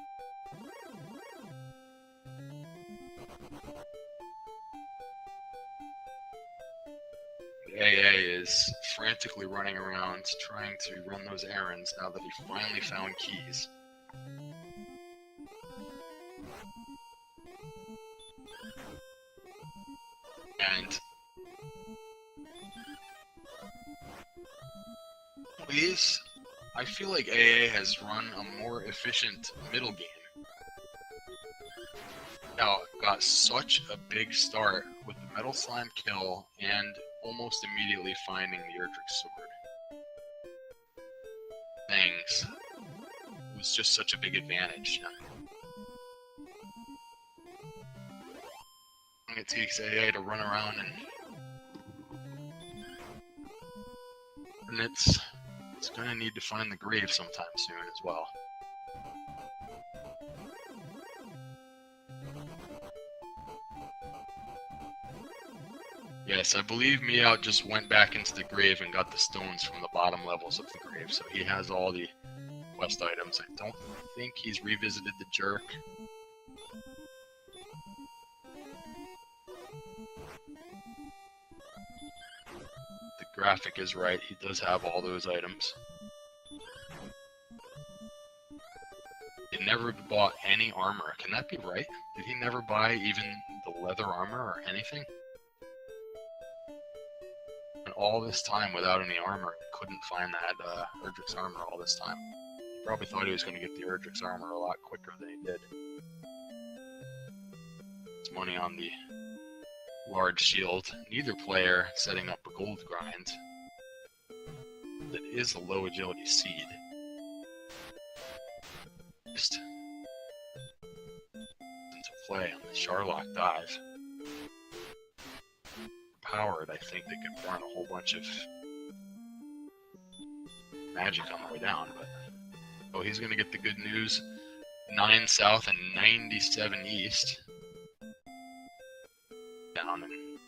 AA is frantically running around trying to run those errands now that he finally found keys. And please, I feel like AA has run a more efficient middle game. Now, got such a big start with the Metal Slime kill and almost immediately finding the Erdrick sword. Things. It was just such a big advantage. It takes AA to run around and it's gonna need to find the grave sometime soon as well. Yes, I believe Miaut just went back into the grave and got the stones from the bottom levels of the grave, so he has all the quest items. I don't think he's revisited the Jerk. The graphic is right, he does have all those items. He never bought any armor. Can that be right? Did he never buy even the leather armor or anything? And all this time without any armor, he couldn't find that Erdrick's armor all this time. He probably thought he was going to get the Erdrick's armor a lot quicker than he did. It's money on the large shield. Neither player setting up a gold grind. That is a low agility seed. Just play on the Charlock dive. Powered, I think they could burn a whole bunch of magic on the way down, but oh, he's gonna get the good news. 9 south and 97 east. Down and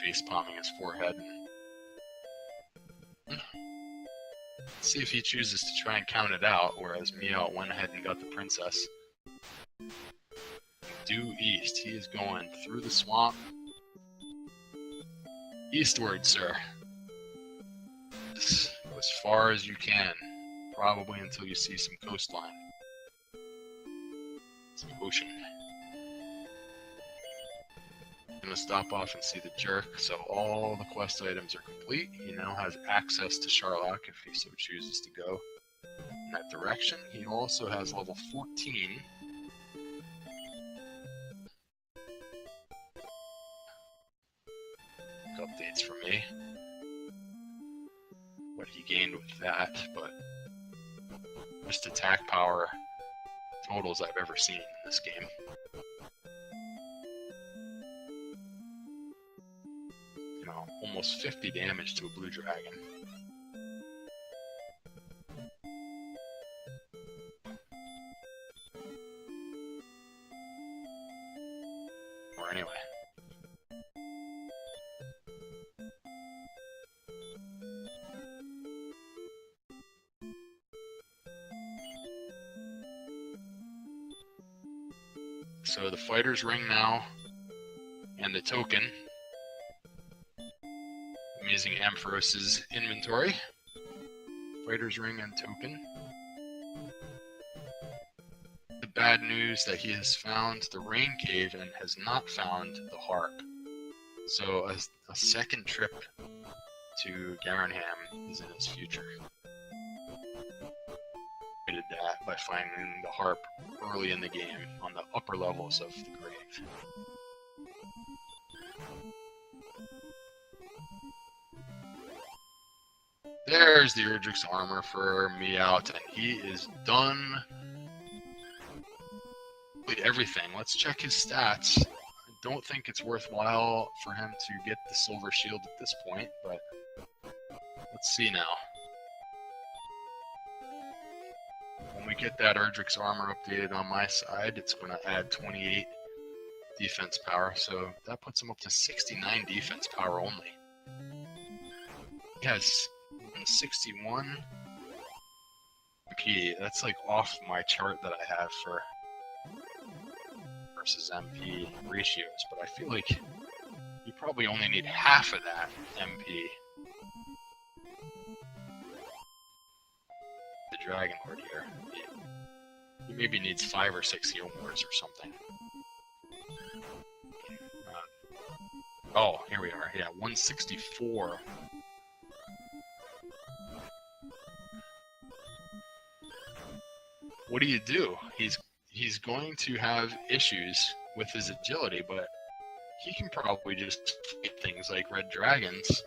face palming his forehead. Let's see if he chooses to try and count it out, whereas Miaut went ahead and got the princess. Due east. He is going through the swamp. Eastward, sir. Just go as far as you can. Probably until you see some coastline. Some ocean. I'm gonna stop off and see the jerk, so all the quest items are complete. He now has access to Charlock if he so chooses to go in that direction. He also has level 14. Updates for me. What he gained with that, but just attack power totals I've ever seen in this game. You know, almost 50 damage to a blue dragon. Or anyway. So the fighter's ring now, and the token. AmazingAmpharos' inventory. Fighter's ring and token. The bad news that he has found the rain cave and has not found the harp. So a second trip to Garanham is in his future. Did that by finding the harp early in the game on the upper levels of the grave. There's the Erdrick's armor for Miaut, and he is done with everything. Let's check his stats. I don't think it's worthwhile for him to get the silver shield at this point, but let's see now. When we get that Erdrick's armor updated on my side, it's going to add 28 defense power, so that puts him up to 69 defense power only. He has 61 MP. That's like off my chart that I have for versus MP ratios, but I feel like you probably only need half of that MP. The Dragon Lord here. He maybe needs 5 or 6 heal wars or something. Oh, here we are. Yeah, 164. What do you do? He's going to have issues with his agility, but he can probably just fight things like red dragons.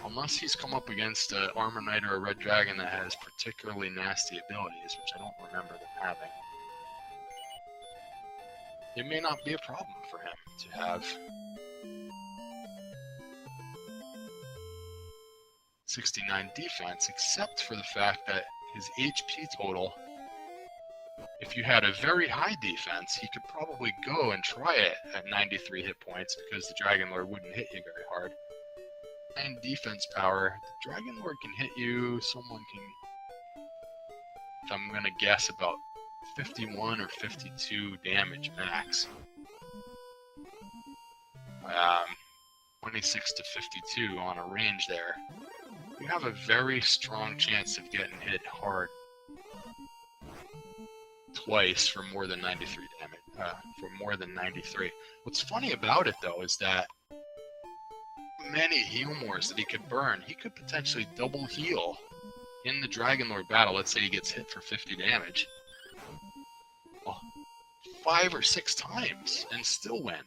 Unless he's come up against an Armor Knight or a Red Dragon that has particularly nasty abilities, which I don't remember them having. It may not be a problem for him to have 69 defense, except for the fact that his HP total, if you had a very high defense, he could probably go and try it at 93 hit points because the Dragon Lord wouldn't hit you very hard. And defense power, the Dragon Lord can hit you, someone can, if I'm gonna guess, about 51 or 52 damage max. 26 to 52 on a range there. You have a very strong chance of getting hit hard twice for more than 93 damage, for more than 93. What's funny about it though is that many heal mores that he could burn, he could potentially double heal in the Dragon Lord battle. Let's say he gets hit for 50 damage. Well, 5 or 6 times and still win.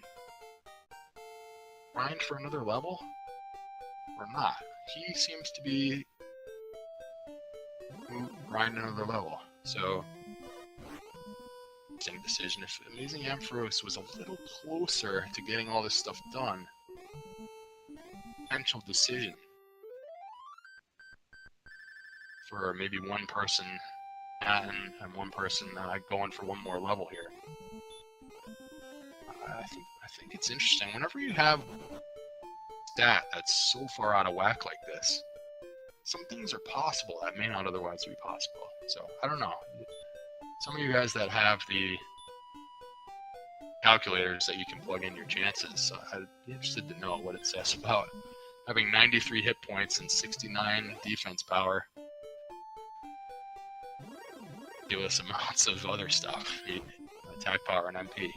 Grind for another level? Or not? He seems to be grinding another level. So interesting decision. If AmazingAmpharos was a little closer to getting all this stuff done, potential decision for maybe one person and one person going for one more level here. I think it's interesting. Whenever you have stat that's so far out of whack like this, some things are possible that may not otherwise be possible. So I don't know. Some of you guys that have the calculators that you can plug in your chances, I'd be interested to know what it says about having 93 hit points and 69 defense power. Ridiculous amounts of other stuff, attack power and MP.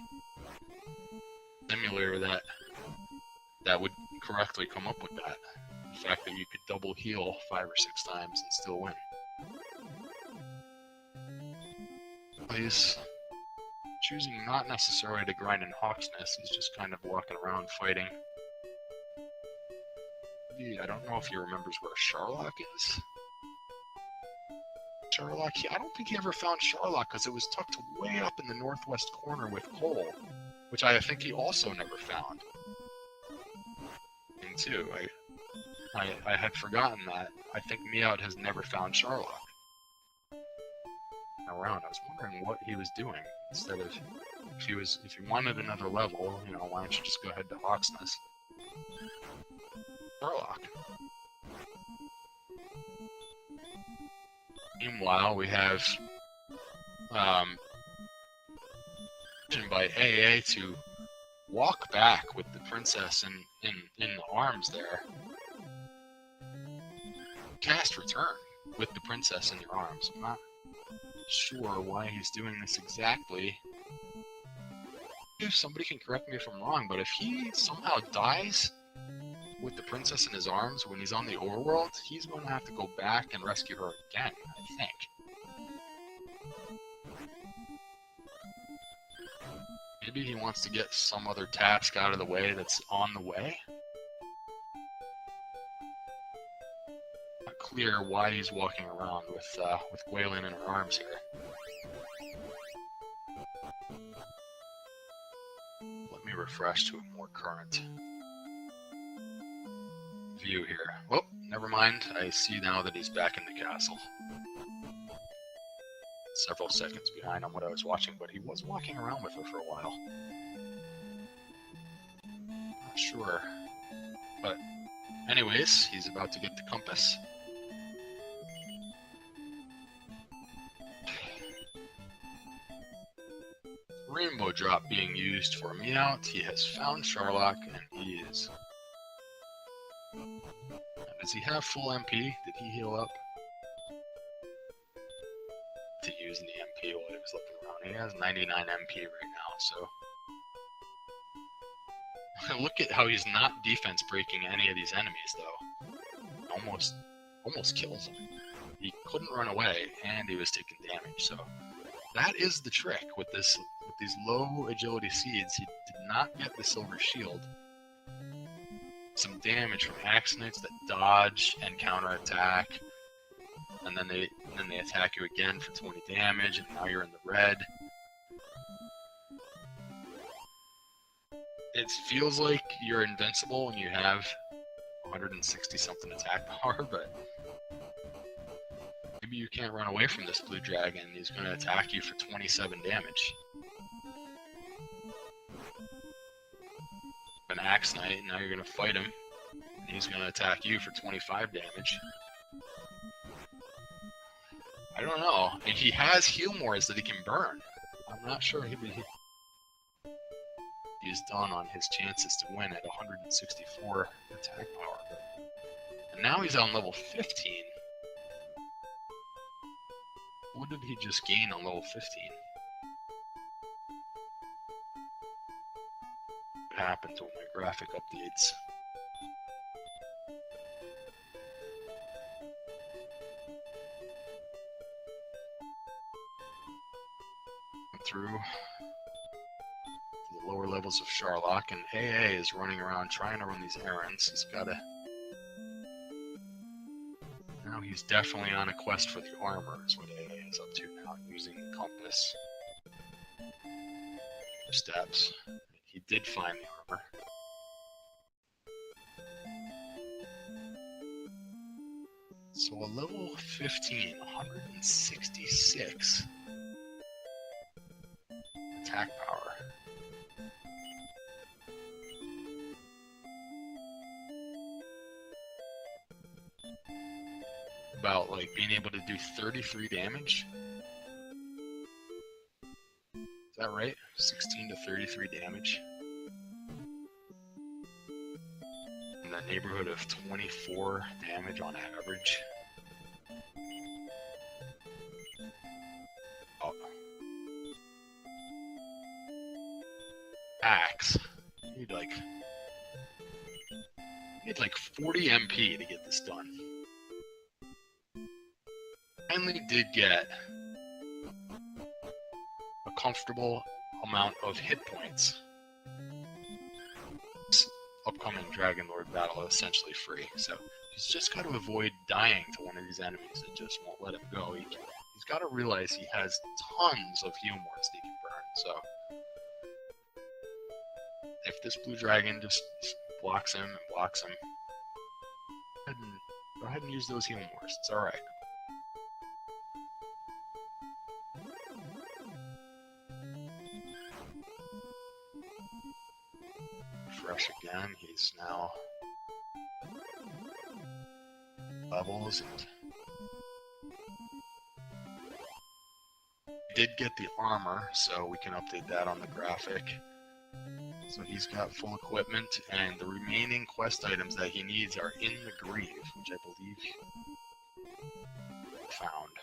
Simulator that would correctly come up with that. The fact that you could double heal 5 or 6 times and still win. He's choosing not necessarily to grind in Hawksness, he's just kind of walking around fighting. I don't know if he remembers where Sharlock is. Sharlock, I don't think he ever found Sharlock because it was tucked way up in the northwest corner with Cole, which I think he also never found. And too, I had forgotten that. I think Miaut has never found Sharlock around. I was wondering what he was doing instead of if you wanted another level, you know, why don't you just go ahead to Hawksness? Sharlock. Meanwhile, we have by AA to walk back with the princess in the arms there. Cast return with the princess in your arms. I'm not sure why he's doing this exactly. If somebody can correct me if I'm wrong, but if he somehow dies with the princess in his arms when he's on the overworld, he's going to have to go back and rescue her again, I think. Maybe he wants to get some other task out of the way that's on the way. Not clear why he's walking around with Gwaylin in her arms here. Let me refresh to a more current view here. Oh, never mind. I see now that he's back in the castle. Several seconds behind on what I was watching, but he was walking around with her for a while. Not sure. But anyways, he's about to get the compass. Rainbow drop being used for Miaut. He has found Sharlock, and he is... Does he have full MP? Did he heal up? To use the MP while he was looking around. He has 99 MP right now, so... Look at how he's not defense breaking any of these enemies, though. Almost kills him. He couldn't run away, and he was taking damage, so... That is the trick with this. With these low agility seeds, he did not get the silver shield. Some damage from Axe Knights that dodge and counterattack, and then they attack you again for 20 damage, and now you're in the red. It feels like you're invincible when you have 160 something attack power, but maybe you can't run away from this blue dragon. He's going to attack you for 27 damage. An Axe Knight, and now you're going to fight him, and he's going to attack you for 25 damage. I don't know. And he has heal mores that he can burn. I'm not sure he's done on his chances to win at 164 attack power. And now he's on level 15. What did he just gain on level 15? What happens when my graphic updates? Through the lower levels of Sharlock, and AA is running around trying to run these errands. He's gotta... Now he's definitely on a quest for the armor, is what AA is up to now, using the compass. Steps. He did find the armor. So a level 15, 166 attack power. About like being able to do 33 damage. Is that right? 16 to 33 damage. In the neighborhood of 24 damage on average. Oh. Axe. You need like 40 MP to get this done. Finally did get a comfortable amount of hit points. This upcoming Dragon Lord battle is essentially free, so he's just got to avoid dying to one of these enemies that just won't let him go. He's got to realize he has tons of heal morts that he can burn, so if this blue dragon just blocks him and blocks him, go ahead and use those heal morts. It's alright. Refresh again. He's now levels and did get the armor, so we can update that on the graphic. So he's got full equipment, and the remaining quest items that he needs are in the Grieve, which I believe he found.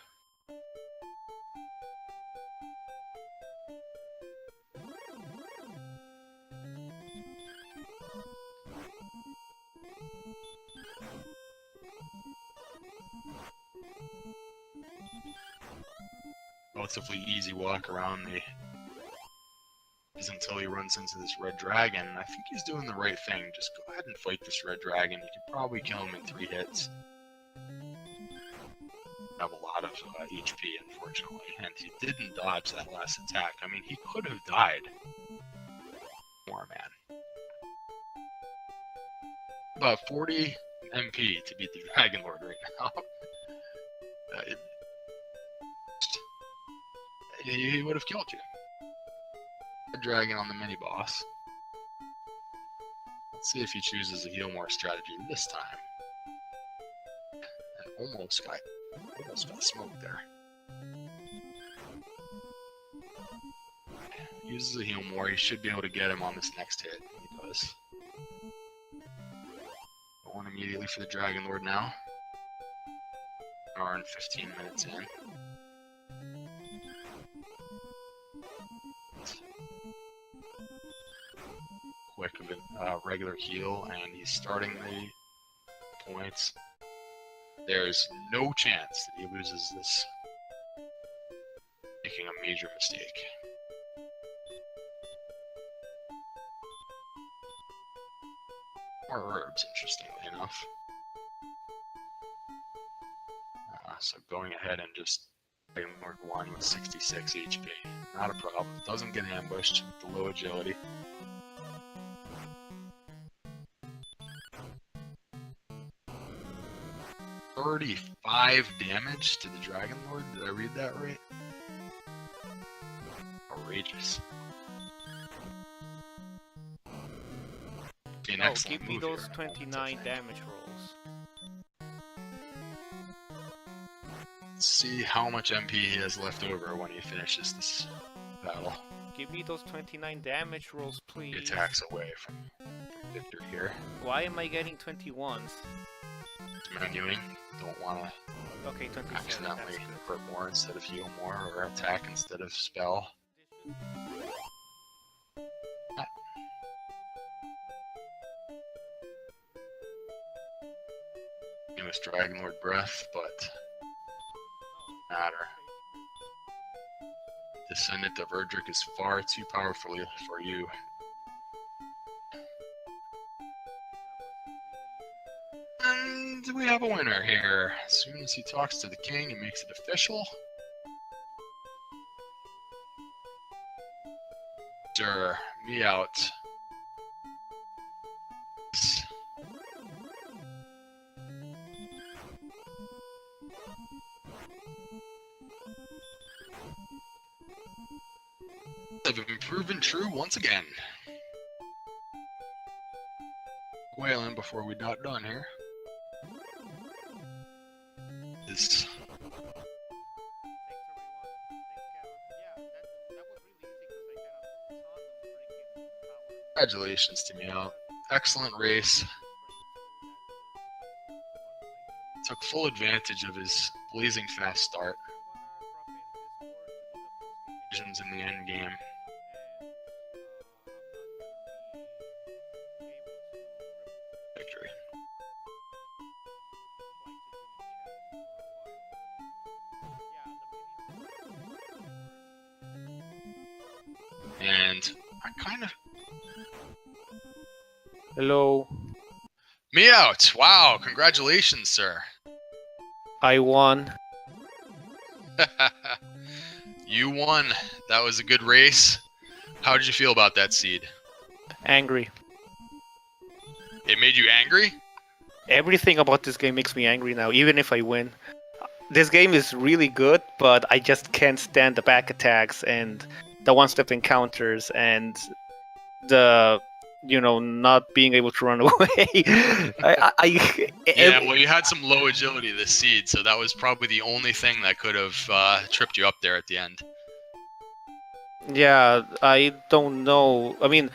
Relatively easy walk around the until he runs into this red dragon. I think he's doing the right thing. Just go ahead and fight this red dragon. You can probably kill him in 3 hits. Have a lot of HP, unfortunately, and he didn't dodge that last attack. I mean, he could have died. More man. About 40 MP to beat the Dragon Lord right now. He would have killed you. A dragon on the mini boss. Let's see if he chooses a heal more strategy this time. And almost got smoked there. Uses a heal more. He should be able to get him on this next hit. He does. Going immediately for the Dragon Lord now. Hour and 15 minutes in. Quick of a regular heal, and he's starting the points. There's no chance that he loses this, making a major mistake. More herbs, interestingly enough. So going ahead and just Lord 1 with 66 HP. Not a problem. Doesn't get ambushed with the low agility. $35 damage to the Dragon Lord. Did I read that right? Outrageous. Okay, oh, give me those 29 damage rolls. Let's see how much MP he has left over when he finishes this battle. Give me those 29 damage rolls, please. He attacks away from victory here. Why am I getting 21s? Menuing. Don't want to accidentally put more instead of heal more, or attack instead of spell. Newest Dragon Lord breath, but matter. Descendant of Erdrick is far too powerful for you. And we have a winner here. As soon as he talks to the king, he makes it official. Sure, Miaut. Have been proven true once again. Whalen before we got done here. Is congratulations to Miaut. Excellent race. Took full advantage of his blazing fast start. Visions in the end game. Victory. And I kind of... Hello. Miaut! Wow, congratulations, sir. I won. You won. That was a good race. How did you feel about that seed? Angry. It made you angry? Everything about this game makes me angry now, even if I win. This game is really good, but I just can't stand the back attacks and the one-step encounters and the, not being able to run away. Yeah, well, you had some low agility this seed, so that was probably the only thing that could have tripped you up there at the end. Yeah, I don't know. I mean,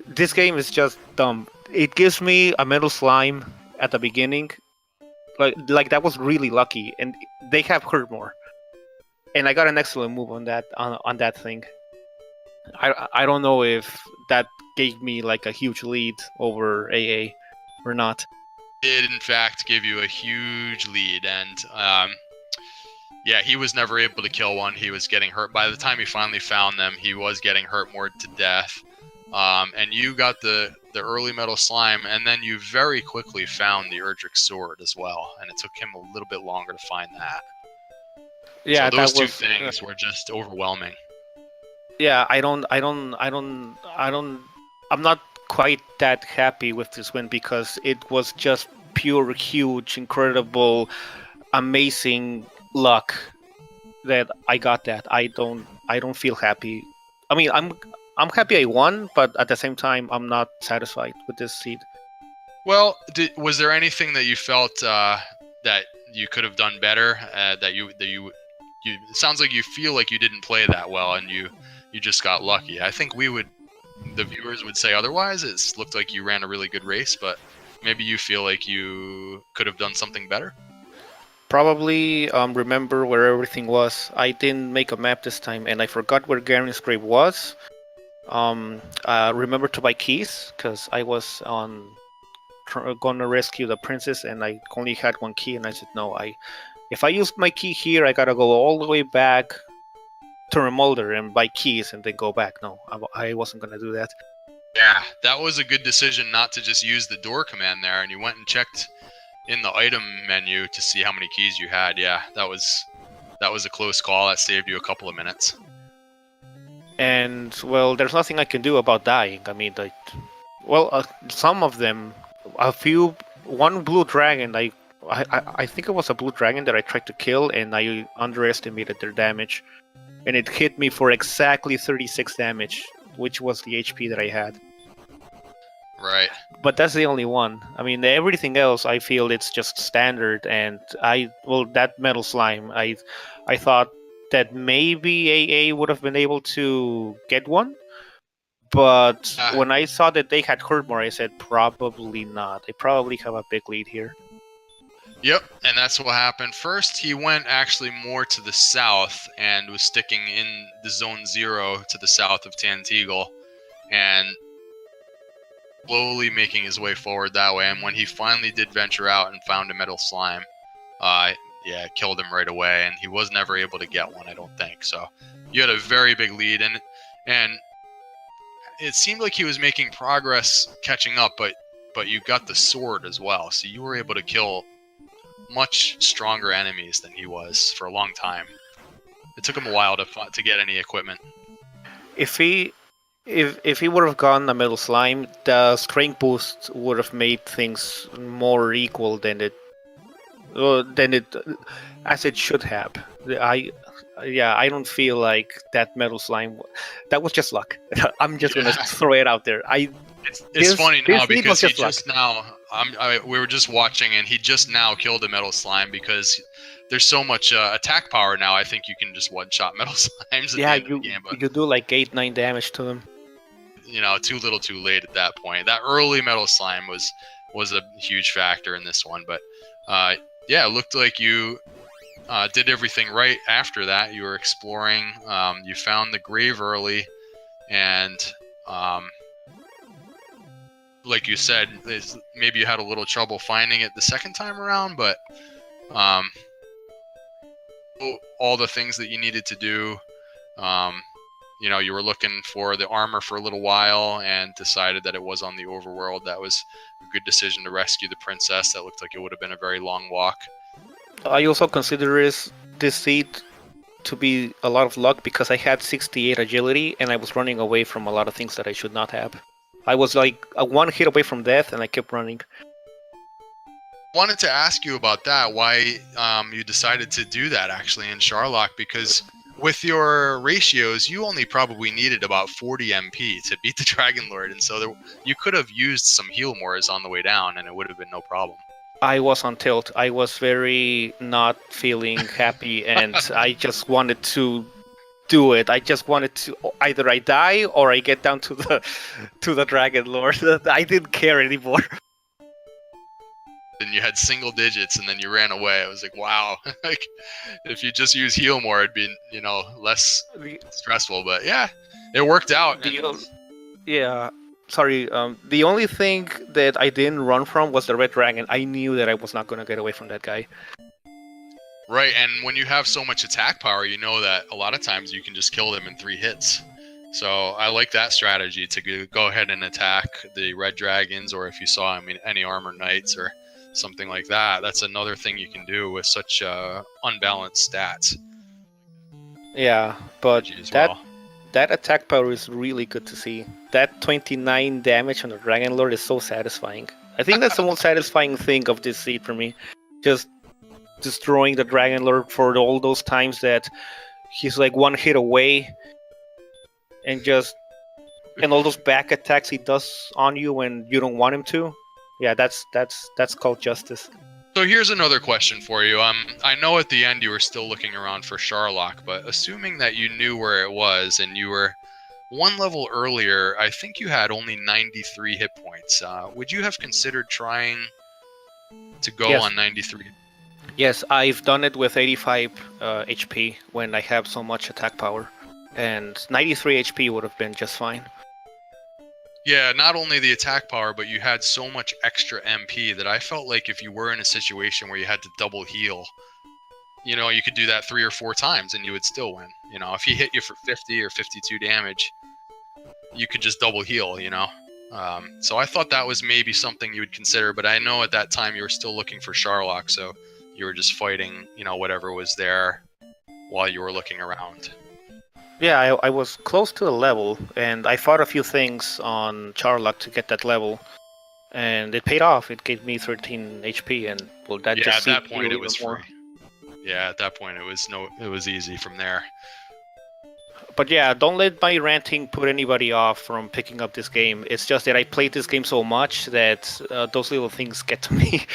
this game is just dumb. It gives me a metal slime at the beginning. Like that was really lucky, and they have hurt more. And I got an excellent move on that thing. I don't know if that gave me like a huge lead over AA or not. It did in fact give you a huge lead, and yeah, he was never able to kill one. He was getting hurt. By the time he finally found them, he was getting hurt more to death. And you got the early metal slime, and then you very quickly found the Erdrick sword as well, and it took him a little bit longer to find that. Yeah, so those two things were just overwhelming. Yeah, I'm not quite that happy with this win because it was just pure, huge, incredible, amazing luck that I got that. I don't feel happy. I mean, I'm happy I won, but at the same time, I'm not satisfied with this seed. Well, was there anything that you felt that you could have done better? That you it sounds like you feel like you didn't play that well, and you just got lucky. I think the viewers would say otherwise. It looked like you ran a really good race, but maybe you feel like you could have done something better. Probably remember where everything was. I didn't make a map this time, and I forgot where Garen's grave was. Remember to buy keys because I was gonna rescue the princess, and I only had one key, and I said no. If I used my key here, I gotta go all the way back to Remolder and buy keys and then go back. No, I wasn't gonna do that. Yeah, that was a good decision not to just use the door command there, and you went and checked in the item menu to see how many keys you had. Yeah, that was a close call. That saved you a couple of minutes. And well, there's nothing I can do about dying. I mean, some of them, one blue dragon. I think it was a blue dragon that I tried to kill, and I underestimated their damage, and it hit me for exactly 36 damage, which was the HP that I had. Right. But that's the only one. I mean, everything else, I feel it's just standard. And that metal slime, I thought that maybe AA would have been able to get one. But when I saw that they had hurt more, I said probably not. They probably have a big lead here. Yep, and that's what happened. First, he went actually more to the south and was sticking in the Zone 0 to the south of Tanteagle, and slowly making his way forward that way. And when he finally did venture out and found a metal slime, yeah, killed him right away, and he was never able to get one, I don't think. So you had a very big lead, and it seemed like he was making progress catching up, but you got the sword as well, so you were able to kill much stronger enemies than he was for a long time. It took him a while to get any equipment. If he if he would have gone a Metal Slime, the strength boost would have made things more equal than it as it should have. I yeah, I don't feel like that Metal Slime. That was just luck. I'm just gonna Yeah. throw it out there. It's funny now this lead was because he just luck. just now. We were just watching, and he just now killed a Metal Slime because there's so much attack power now. I think you can just one-shot Metal Slimes at Yeah, the end of the game, but you do like 8-9 damage to them. too little, too late at that point. That early Metal Slime was a huge factor in this one, but yeah, it looked like you did everything right after that. You were exploring. You found the grave early, and like you said, maybe you had a little trouble finding it the second time around, but all the things that you needed to do, you were looking for the armor for a little while and decided that it was on the overworld. That was a good decision to rescue the princess. That looked like it would have been a very long walk. I also consider this seed to be a lot of luck because I had 68 agility and I was running away from a lot of things that I should not have. I was like one hit away from death and I kept running. Wanted to ask you about that, why you decided to do that actually in Sharlock, because with your ratios, you only probably needed about 40 MP to beat the Dragon Lord, and so you could have used some heal mores on the way down and it would have been no problem. I was on tilt. I was very not feeling happy and I just wanted to do it. I just wanted to either I die or I get down to the Dragon Lord. I didn't care anymore. And you had single digits and then you ran away. I was like, wow. Like, if you just use heal more, it'd be less stressful. But yeah, it worked out. Yeah. Sorry. The only thing that I didn't run from was the Red Dragon. I knew that I was not gonna get away from that guy. Right, and when you have so much attack power, you know that a lot of times you can just kill them in 3 hits. So I like that strategy to go ahead and attack the red dragons, or if you saw any armor knights or something like that. That's another thing you can do with such unbalanced stats. Yeah, but that attack power is really good to see. That 29 damage on the Dragon Lord is so satisfying. I think that's the most satisfying thing of this seed for me. Just destroying the Dragon Lord for all those times that he's like one hit away, and all those back attacks he does on you when you don't want him to. Yeah, that's called justice. So here's another question for you. I know at the end you were still looking around for Sharlock, but assuming that you knew where it was and you were one level earlier, I think you had only 93 hit points. Would you have considered trying to go on 93? Yes, I've done it with 85 HP when I have so much attack power, and 93 HP would have been just fine. Yeah, not only the attack power, but you had so much extra MP that I felt like if you were in a situation where you had to double heal, you could do that 3 or 4 times and you would still win. If he hit you for 50 or 52 damage, you could just double heal, So I thought that was maybe something you would consider, but I know at that time you were still looking for Sharlock, so you were just fighting, whatever was there while you were looking around. Yeah, I was close to the level, and I fought a few things on Sharlock to get that level, and it paid off. It gave me 13 HP, and well, that just at that point it was free. Yeah, at that point it was easy from there. But yeah, don't let my ranting put anybody off from picking up this game. It's just that I played this game so much that those little things get to me.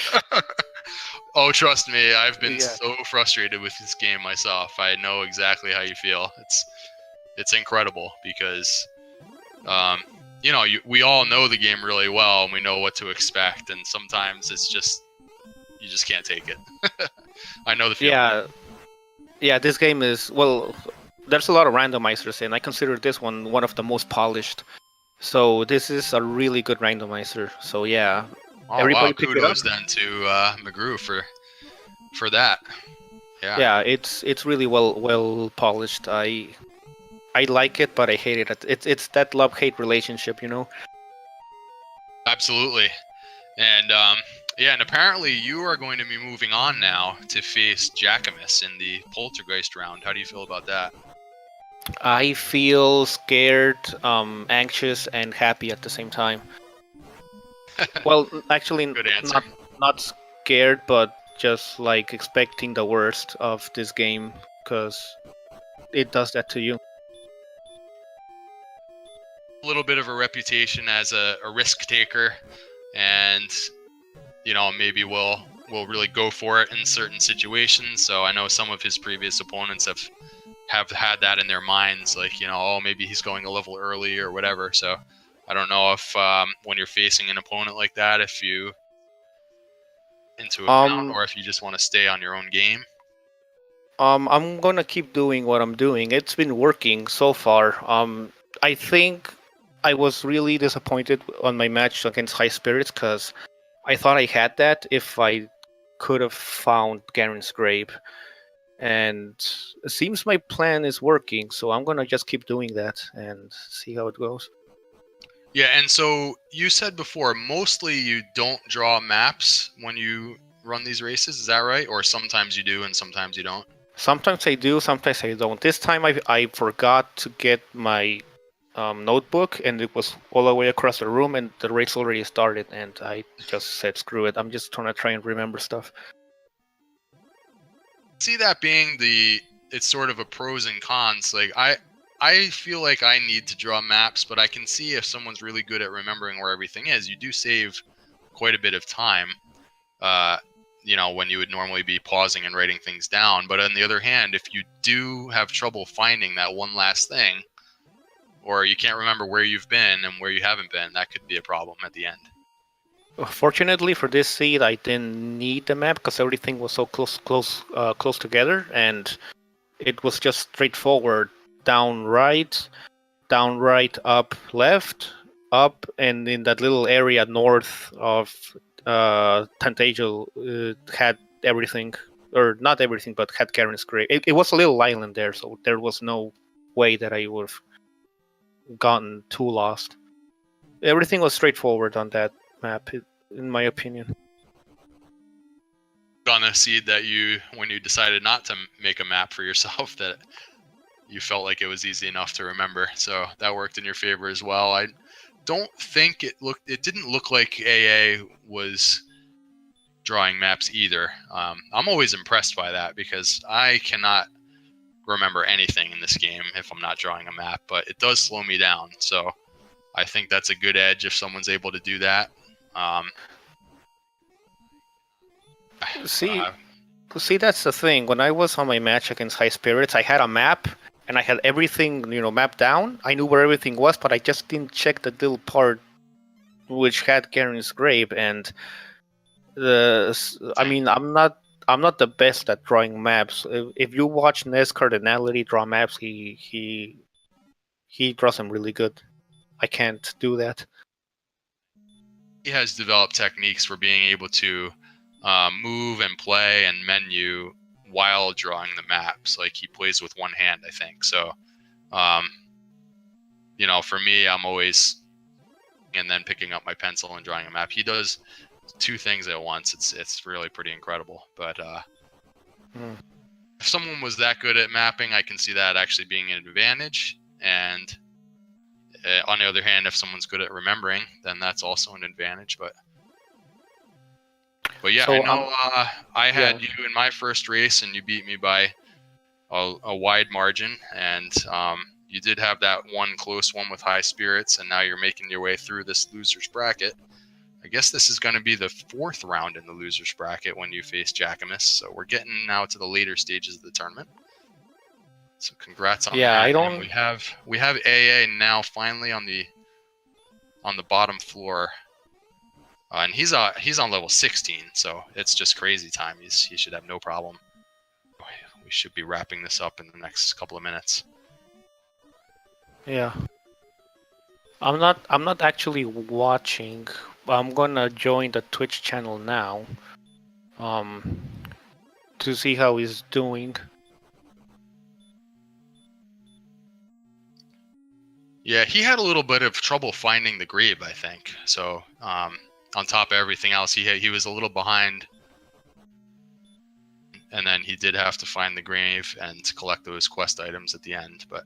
Oh, trust me, I've been so frustrated with this game myself. I know exactly how you feel. It's incredible because, we all know the game really well and we know what to expect, and sometimes it's just you just can't take it. I know the feeling. Yeah. This game is there's a lot of randomizers, and I consider this one of the most polished. So this is a really good randomizer. So yeah. Oh, everybody kudos then to McGrew for that. Yeah. Yeah, it's really well polished. I like it, but I hate it. It's that love-hate relationship, Absolutely. And and apparently you are going to be moving on now to face Jackamus in the Poltergeist round. How do you feel about that? I feel scared, anxious, and happy at the same time. Well, actually, Good answer. not scared, but just like expecting the worst of this game, because it does that to you. A little bit of a reputation as a risk taker, and maybe will really go for it in certain situations. So I know some of his previous opponents have had that in their minds, like oh, maybe he's going a level early or whatever. So I don't know if when you're facing an opponent like that, if you into account or if you just want to stay on your own game. I'm gonna keep doing what I'm doing. It's been working so far. I think I was really disappointed on my match against High Spirits because I thought I had that if I could have found Garen's grave. And it seems my plan is working, so I'm gonna just keep doing that and see how it goes. Yeah, and so you said before, mostly you don't draw maps when you run these races, is that right? Or sometimes you do and sometimes you don't? Sometimes I do, sometimes I don't. This time I forgot to get my notebook, and it was all the way across the room, and the race already started, and I just said, screw it, I'm just trying to try and remember stuff. See that being it's sort of a pros and cons. Like I feel like I need to draw maps, but I can see if someone's really good at remembering where everything is, you do save quite a bit of time. When you would normally be pausing and writing things down. But on the other hand, if you do have trouble finding that one last thing, or you can't remember where you've been and where you haven't been, that could be a problem at the end. Fortunately for this seed, I didn't need the map because everything was so close together, and it was just straightforward: down right, up left, up, and in that little area north of Tantagel had everything, or not everything, but had Garen's grave. It was a little island there, so there was no way that I would have gotten too lost. Everything was straightforward on that map, in my opinion. On a seed that when you decided not to make a map for yourself, that you felt like it was easy enough to remember, so that worked in your favor as well. I don't think it didn't look like AA was drawing maps either. I'm always impressed by that because I cannot remember anything in this game if I'm not drawing a map, but it does slow me down. So I think that's a good edge if someone's able to do that. See, that's the thing. When I was on my match against High Spirits, I had a map and I had everything, mapped down. I knew where everything was, but I just didn't check the little part which had Garen's grave. And I mean, I'm not the best at drawing maps. If you watch Nez Cardinality draw maps, he draws them really good. I can't do that. He has developed techniques for being able to move and play and menu while drawing the maps. Like he plays with one hand, I think. So, for me, I'm always and then picking up my pencil and drawing a map. He does two things at once. It's really pretty incredible. But if someone was that good at mapping, I can see that actually being an advantage. And on the other hand, if someone's good at remembering, then that's also an advantage. But yeah, so, I know I had you in my first race, and you beat me by a wide margin. And you did have that one close one with High Spirits, and now you're making your way through this loser's bracket. I guess this is going to be the fourth round in the loser's bracket when you face Jackamus. So we're getting now to the later stages of the tournament. So congrats on that. And we have AA now finally on the bottom floor, and he's on level 16. So it's just crazy time. He should have no problem. We should be wrapping this up in the next couple of minutes. Yeah. I'm not actually watching. I'm gonna join the Twitch channel now. To see how he's doing. Yeah, he had a little bit of trouble finding the grave, I think. So, on top of everything else, he was a little behind. And then he did have to find the grave and collect those quest items at the end. But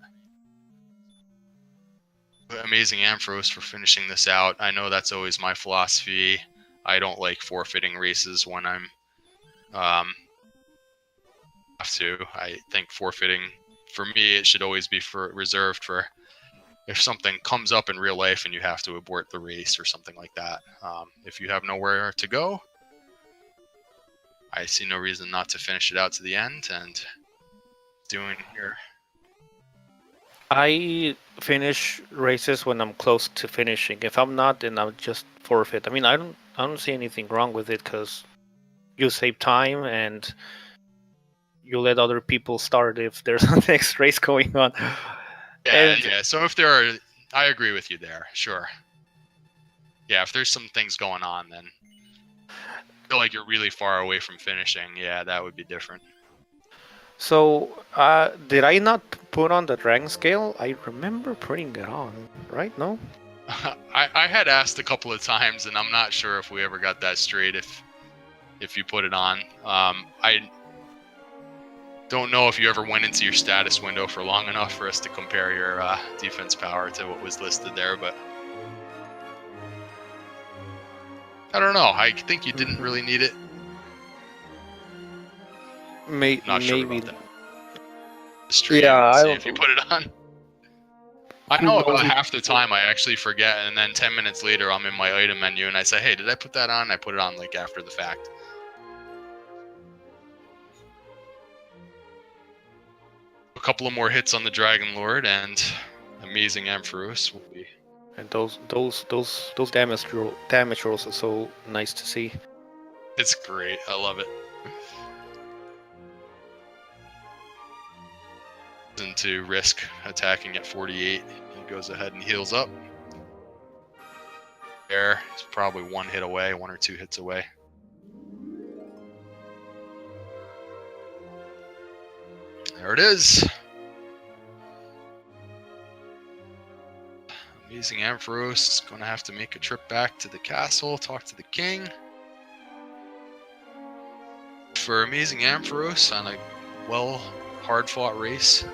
AmazingAmpharos for finishing this out. I know that's always my philosophy. I don't like forfeiting races when I'm have to. I think forfeiting, for me, it should always be reserved for if something comes up in real life and you have to abort the race or something like that. If you have nowhere to go, I see no reason not to finish it out to the end and doing your. I finish races when I'm close to finishing. If I'm not, then I'll just forfeit. I mean, I don't see anything wrong with it because you save time and you let other people start if there's a next race going on. Yeah, yeah. So if there are, I agree with you there. Sure. Yeah, if there's some things going on, then I feel like you're really far away from finishing. Yeah, that would be different. So, did I not put on the dragon scale? I remember putting it on, right? No? I had asked a couple of times, and I'm not sure if we ever got that straight. If you put it on, I don't know if you ever went into your status window for long enough for us to compare your defense power to what was listed there, but I don't know. I think you didn't really need it. Not sure maybe. about that. Stream, Yeah, see if you put it on. I know about half the time I actually forget, and then 10 minutes later I'm in my item menu and I say, hey, did I put that on? I put it on like after the fact. A couple of more hits on the Dragon Lord and AmazingAmpharos will be. And those damage rolls are so nice to see. It's great. I love it. To risk attacking at 48, he goes ahead and heals up. There, he's probably one hit away, 1 or 2 hits away. There it is. AmazingAmpharos is going to have to make a trip back to the castle, talk to the king. For AmazingAmpharos on a hard-fought race.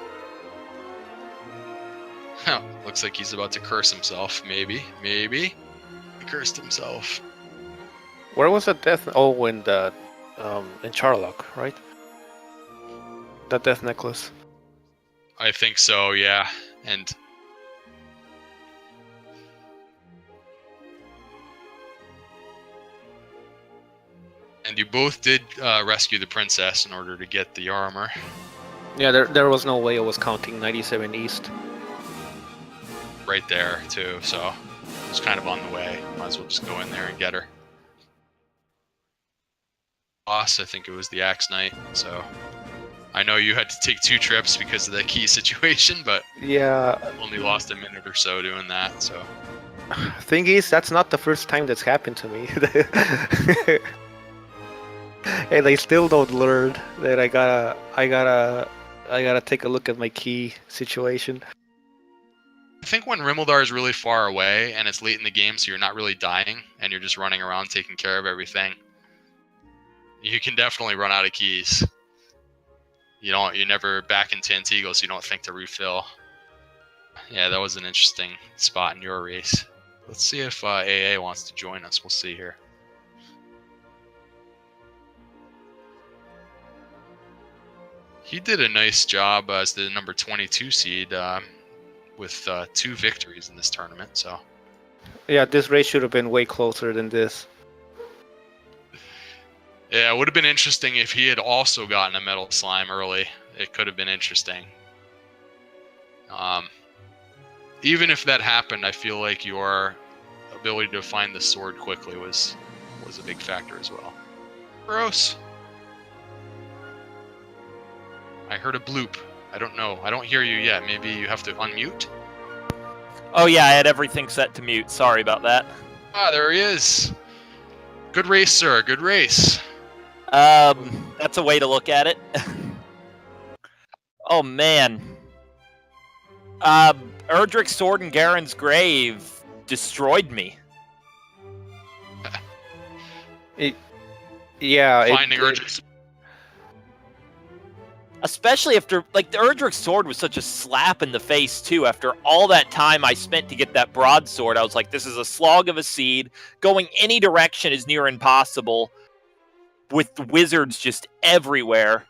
Looks like he's about to curse himself. Maybe. He cursed himself. Where was the death? Oh, in Charlock, right? That death necklace. I think so, yeah. And you both did rescue the princess in order to get the armor. Yeah, there was no way I was counting 97 East. Right there, too, so it was kind of on the way. Might as well just go in there and get her. Boss, I think it was the Axe Knight, so I know you had to take 2 trips because of the key situation, but yeah, only lost a minute or so doing that, so. Thing is, that's not the first time that's happened to me. And I still don't learn that I gotta take a look at my key situation. I think when Rimmeldar is really far away and it's late in the game, so you're not really dying and you're just running around taking care of everything, you can definitely run out of keys. You never back into Antigua, so you don't think to refill. Yeah, that was an interesting spot in your race. Let's see if AA wants to join us. We'll see here. He did a nice job as the number 22 seed with 2 victories in this tournament. So, yeah, this race should have been way closer than this. Yeah, it would have been interesting if he had also gotten a Metal Slime early. It could have been interesting. Even if that happened, I feel like your ability to find the sword quickly was a big factor as well. Gross. I heard a bloop. I don't know. I don't hear you yet. Maybe you have to unmute? Oh yeah, I had everything set to mute. Sorry about that. Ah, there he is. Good race, sir. Good race. That's a way to look at it. Oh man. Erdrick's Sword and Garen's Grave destroyed me. Finding Erdrick's. Especially after, like, the Erdrick Sword was such a slap in the face, too. After all that time I spent to get that broadsword, I was like, this is a slog of a seed. Going any direction is near impossible, with the wizards just everywhere.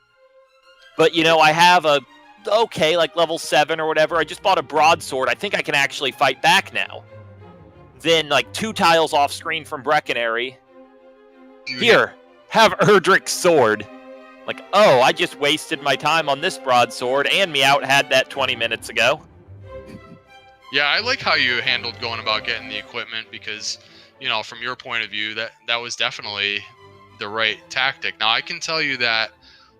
But, you know, I have a, okay, like, level 7 or whatever. I just bought a broadsword. I think I can actually fight back now. Then, like, 2 tiles off screen from Breckenary. Here, have Erdrick's Sword. Like, oh, I just wasted my time on this broadsword, and Miaut had that 20 minutes ago. Yeah, I like how you handled going about getting the equipment because, you know, from your point of view, that was definitely the right tactic. Now, I can tell you that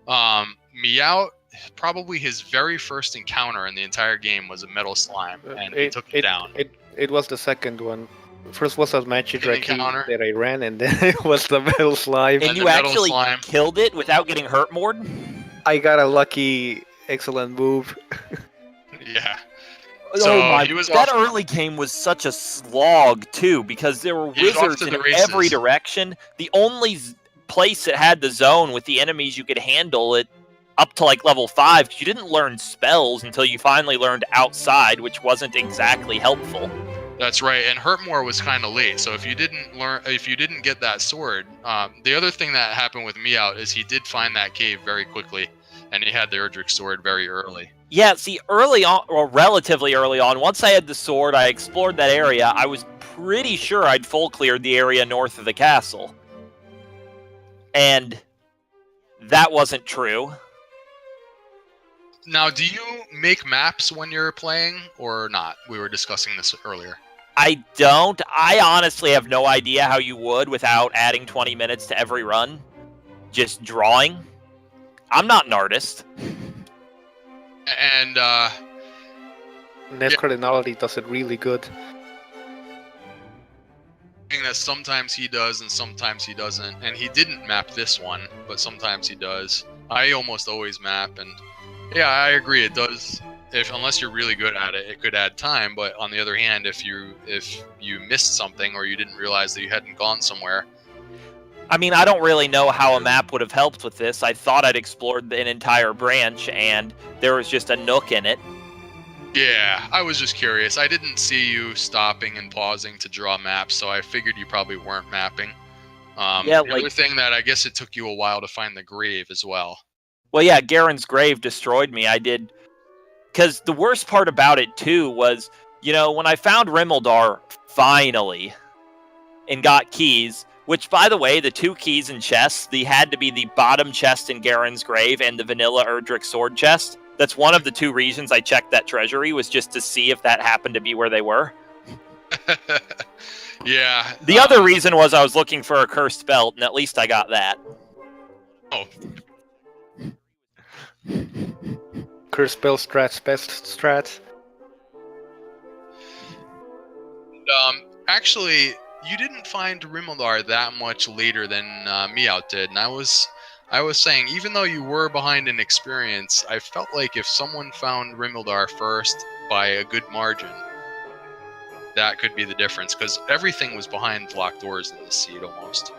Miaut, probably his very first encounter in the entire game was a metal slime, and it took him down. It was the second one. First was a magic encounter that I ran, and then it was the metal slime. And you actually killed it without getting hurt, Mord? I got a lucky, excellent move. Yeah. So that early game was such a slog, too, because there were wizards in every direction. The only place that had the zone with the enemies you could handle it up to, like, level 5, because you didn't learn spells until you finally learned outside, which wasn't exactly helpful. That's right, and Hurtmore was kind of late. So if you didn't get that sword, the other thing that happened with Miaut is he did find that cave very quickly, and he had the Erdrick sword very early. Yeah, see, early on, or relatively early on, once I had the sword, I explored that area. I was pretty sure I'd full cleared the area north of the castle, and that wasn't true. Now, do you make maps when you're playing or not? We were discussing this earlier. I don't. I honestly have no idea how you would without adding 20 minutes to every run. Just drawing. I'm not an artist. And, Netcardinality does it really good. That sometimes he does and sometimes he doesn't. And he didn't map this one, but sometimes he does. I almost always map, and yeah, I agree. It does. Unless you're really good at it, it could add time. But on the other hand, if you missed something or you didn't realize that you hadn't gone somewhere. I mean, I don't really know how a map would have helped with this. I thought I'd explored an entire branch, and there was just a nook in it. Yeah, I was just curious. I didn't see you stopping and pausing to draw maps, so I figured you probably weren't mapping. The other thing that I guess it took you a while to find the grave as well. Well, yeah, Garen's grave destroyed me. I did. Because the worst part about it, too, was, you know, when I found Rimmeldar, finally, and got keys, which, by the way, the 2 keys in chests, they had to be the bottom chest in Garen's grave and the vanilla Erdrick sword chest. That's one of the 2 reasons I checked that treasury, was just to see if that happened to be where they were. Yeah. The other reason was I was looking for a cursed belt, and at least I got that. Oh. Curse spell strats, best strats. Actually, you didn't find Rimmeldar that much later than Miaut did, and I was saying, even though you were behind in experience, I felt like if someone found Rimmeldar first by a good margin, that could be the difference, because everything was behind locked doors in this seed almost.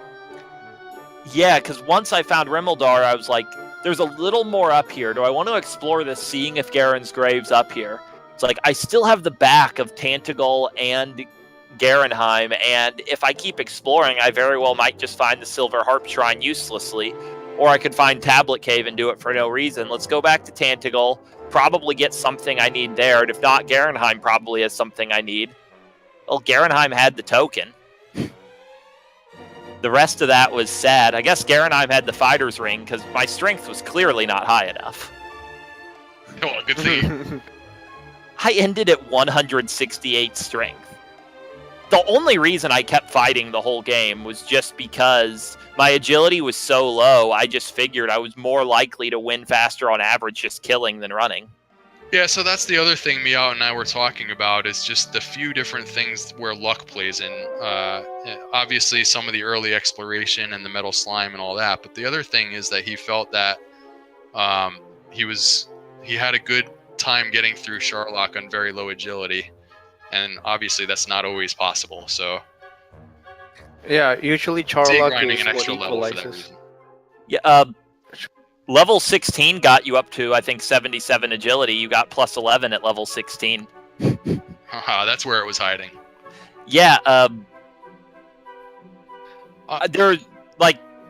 Yeah, because once I found Rimmeldar, I was like, there's a little more up here. Do I want to explore this, seeing if Garen's grave's up here? It's like, I still have the back of Tantagel and Garenheim, and if I keep exploring, I very well might just find the Silver Harp Shrine uselessly, or I could find Tablet Cave and do it for no reason. Let's go back to Tantagel, probably get something I need there, and if not, Garenheim probably has something I need. Well, Garenheim had the token. The rest of that was sad. I guess Garenheim had the fighter's ring, because my strength was clearly not high enough. Oh, good thing. I ended at 168 strength. The only reason I kept fighting the whole game was just because my agility was so low, I just figured I was more likely to win faster on average just killing than running. Yeah, so that's the other thing Miaut and I were talking about, is just the few different things where luck plays in. Obviously, some of the early exploration and the metal slime and all that, but the other thing is that he felt that he had a good time getting through Sharlock on very low agility, and obviously that's not always possible. So yeah, usually Sharlock is an what extra level for that equalizes. reason. Yeah, Level 16 got you up to, I think, 77 agility. You got plus 11 at level 16. That's where it was hiding. Yeah,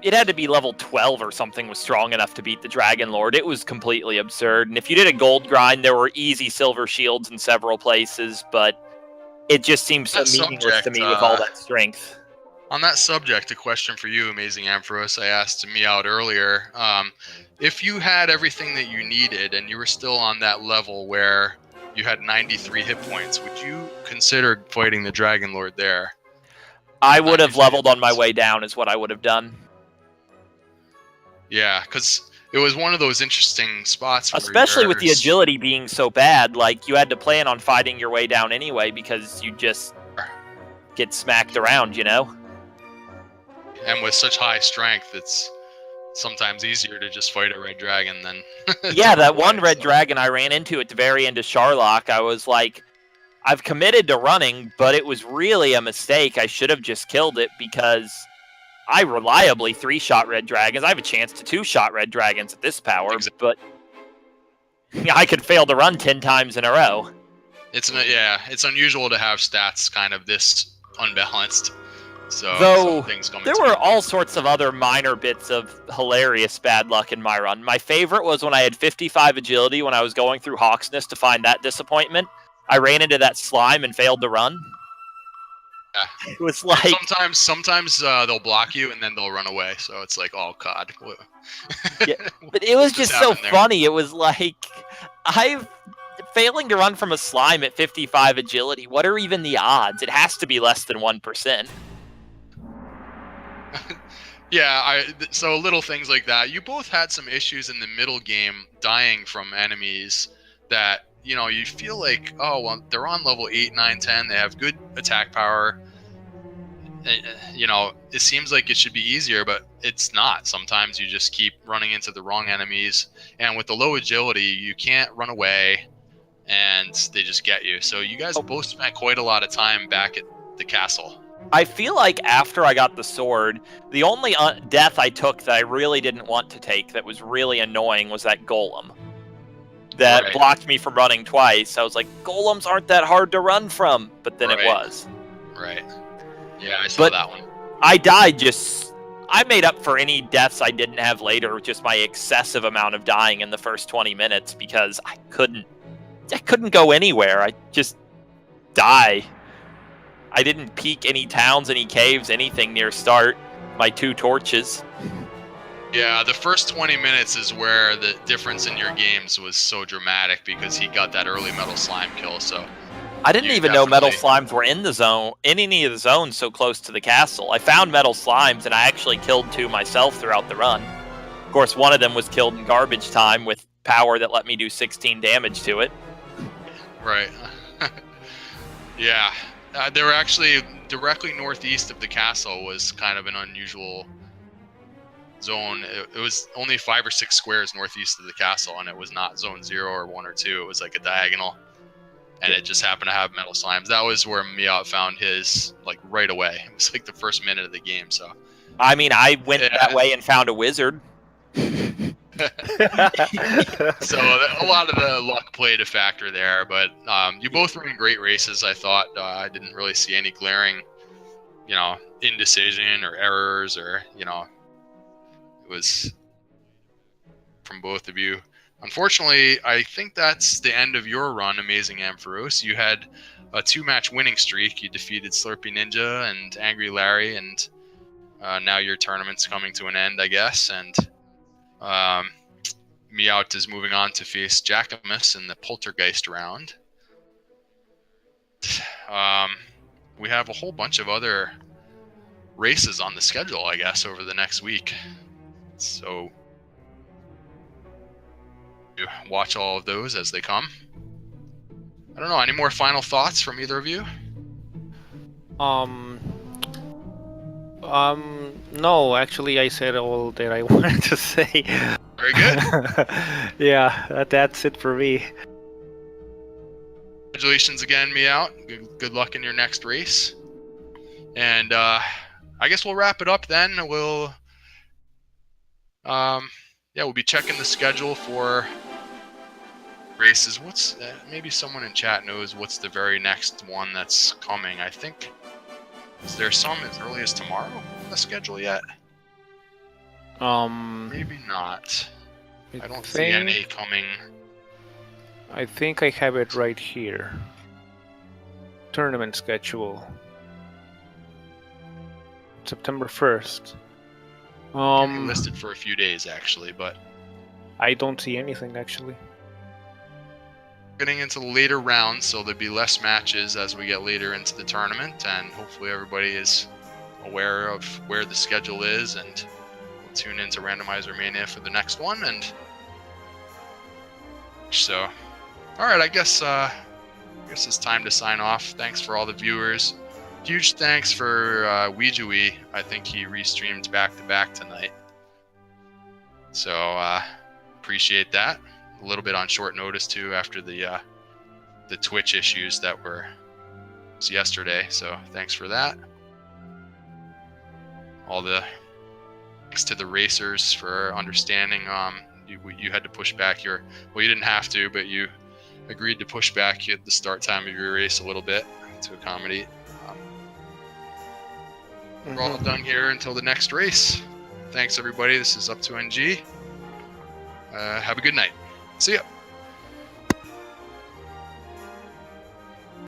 it had to be level 12 or something was strong enough to beat the Dragon Lord. It was completely absurd. And if you did a gold grind, there were easy silver shields in several places, but it just seems so meaningless to me with all that strength. On that subject, a question for you, AmazingAmpharos. I asked Miaut earlier. If you had everything that you needed and you were still on that level where you had 93 hit points, would you consider fighting the Dragon Lord there? I would have leveled on my way down is what I would have done. Yeah, because it was one of those interesting spots. Especially with the agility being so bad, like, you had to plan on fighting your way down anyway because you just get smacked around, you know? And with such high strength, it's sometimes easier to just fight a red dragon than... Yeah, that one red dragon I ran into at the very end of Sharlock, I was like, I've committed to running, but it was really a mistake. I should have just killed it because I reliably 3-shot red dragons. I have a chance to 2-shot red dragons at this power, but I could fail to run 10 times in a row. It's unusual to have stats kind of this unbalanced. So though things there were all sorts of other minor bits of hilarious bad luck in my run. My favorite was when I had 55 agility when I was going through Hawksness to find that disappointment. I ran into that slime and failed to run. Yeah. It was like sometimes they'll block you and then they'll run away. So it's like, oh god. Yeah, but it was just so funny. It was like failing to run from a slime at 55 agility. What are even the odds? It has to be less than 1%. Yeah, so little things like that. You both had some issues in the middle game dying from enemies that, you know, you feel like, oh, well, they're on level 8, 9, 10. They have good attack power. You know, it seems like it should be easier, but it's not. Sometimes you just keep running into the wrong enemies. And with the low agility, you can't run away, and they just get you. So you guys both spent quite a lot of time back at the castle. I feel like after I got the sword, the only death I took that I really didn't want to take that was really annoying was that golem. That blocked me from running twice. I was like, golems aren't that hard to run from, but then it was. Right. Yeah, I saw that one. I died I made up for any deaths I didn't have later with just my excessive amount of dying in the first 20 minutes because I couldn't go anywhere. I just die. I didn't peek any towns, any caves, anything near start. My 2 torches. Yeah, the first 20 minutes is where the difference in your games was so dramatic because he got that early metal slime kill. So I didn't even know metal slimes were in the zone, in any of the zones so close to the castle. I found metal slimes and I actually killed 2 myself throughout the run. Of course, one of them was killed in garbage time with power that let me do 16 damage to it. Right. Yeah. They were actually directly northeast of the castle was kind of an unusual zone. It was only 5 or 6 squares northeast of the castle, and it was not zone 0 or 1 or 2. It was like a diagonal, and it just happened to have metal slimes. That was where Miaut found his, like, right away. It was like the first minute of the game. So, I mean, I went that way and found a wizard. So a lot of the luck played a factor there, but you both were in great races. I thought I didn't really see any glaring, you know, indecision or errors, or, you know, it was from both of you. Unfortunately, I think that's the end of your run, AmazingAmpharos. You had a 2-match winning streak. You defeated Slurpy Ninja and Angry Larry, and now your tournament's coming to an end, I guess, and Miaut is moving on to face Jackamus in the Poltergeist round. We have a whole bunch of other races on the schedule, I guess, over the next week. So watch all of those as they come. I don't know, any more final thoughts from either of you? No, actually, I said all that I wanted to say. Very good. Yeah, that's it for me. Congratulations again, Miaut. Good luck in your next race. And I guess we'll wrap it up then. We'll yeah, we'll be checking the schedule for races. What's maybe someone in chat knows what's the very next one that's coming. I think, is there some as early as tomorrow on the schedule yet? Maybe not. I don't see any coming. I think I have it right here. Tournament schedule. September 1st. Listed for a few days actually, but I don't see anything actually. getting into the later rounds, so there'll be less matches as we get later into the tournament, and hopefully everybody is aware of where the schedule is, and we'll tune into Randomizer Mania for the next one. And so, all right, I guess it's time to sign off. Thanks for all the viewers. Huge thanks for Weejui. I think he restreamed back-to-back tonight. So appreciate that. A little bit on short notice too after the Twitch issues that was yesterday. So thanks for that. All the thanks to the racers for understanding. You had to push back you didn't have to, but you agreed to push back the start time of your race a little bit to accommodate. We're all done here until the next race. Thanks everybody. This is Up to NG. Have a good night. See ya.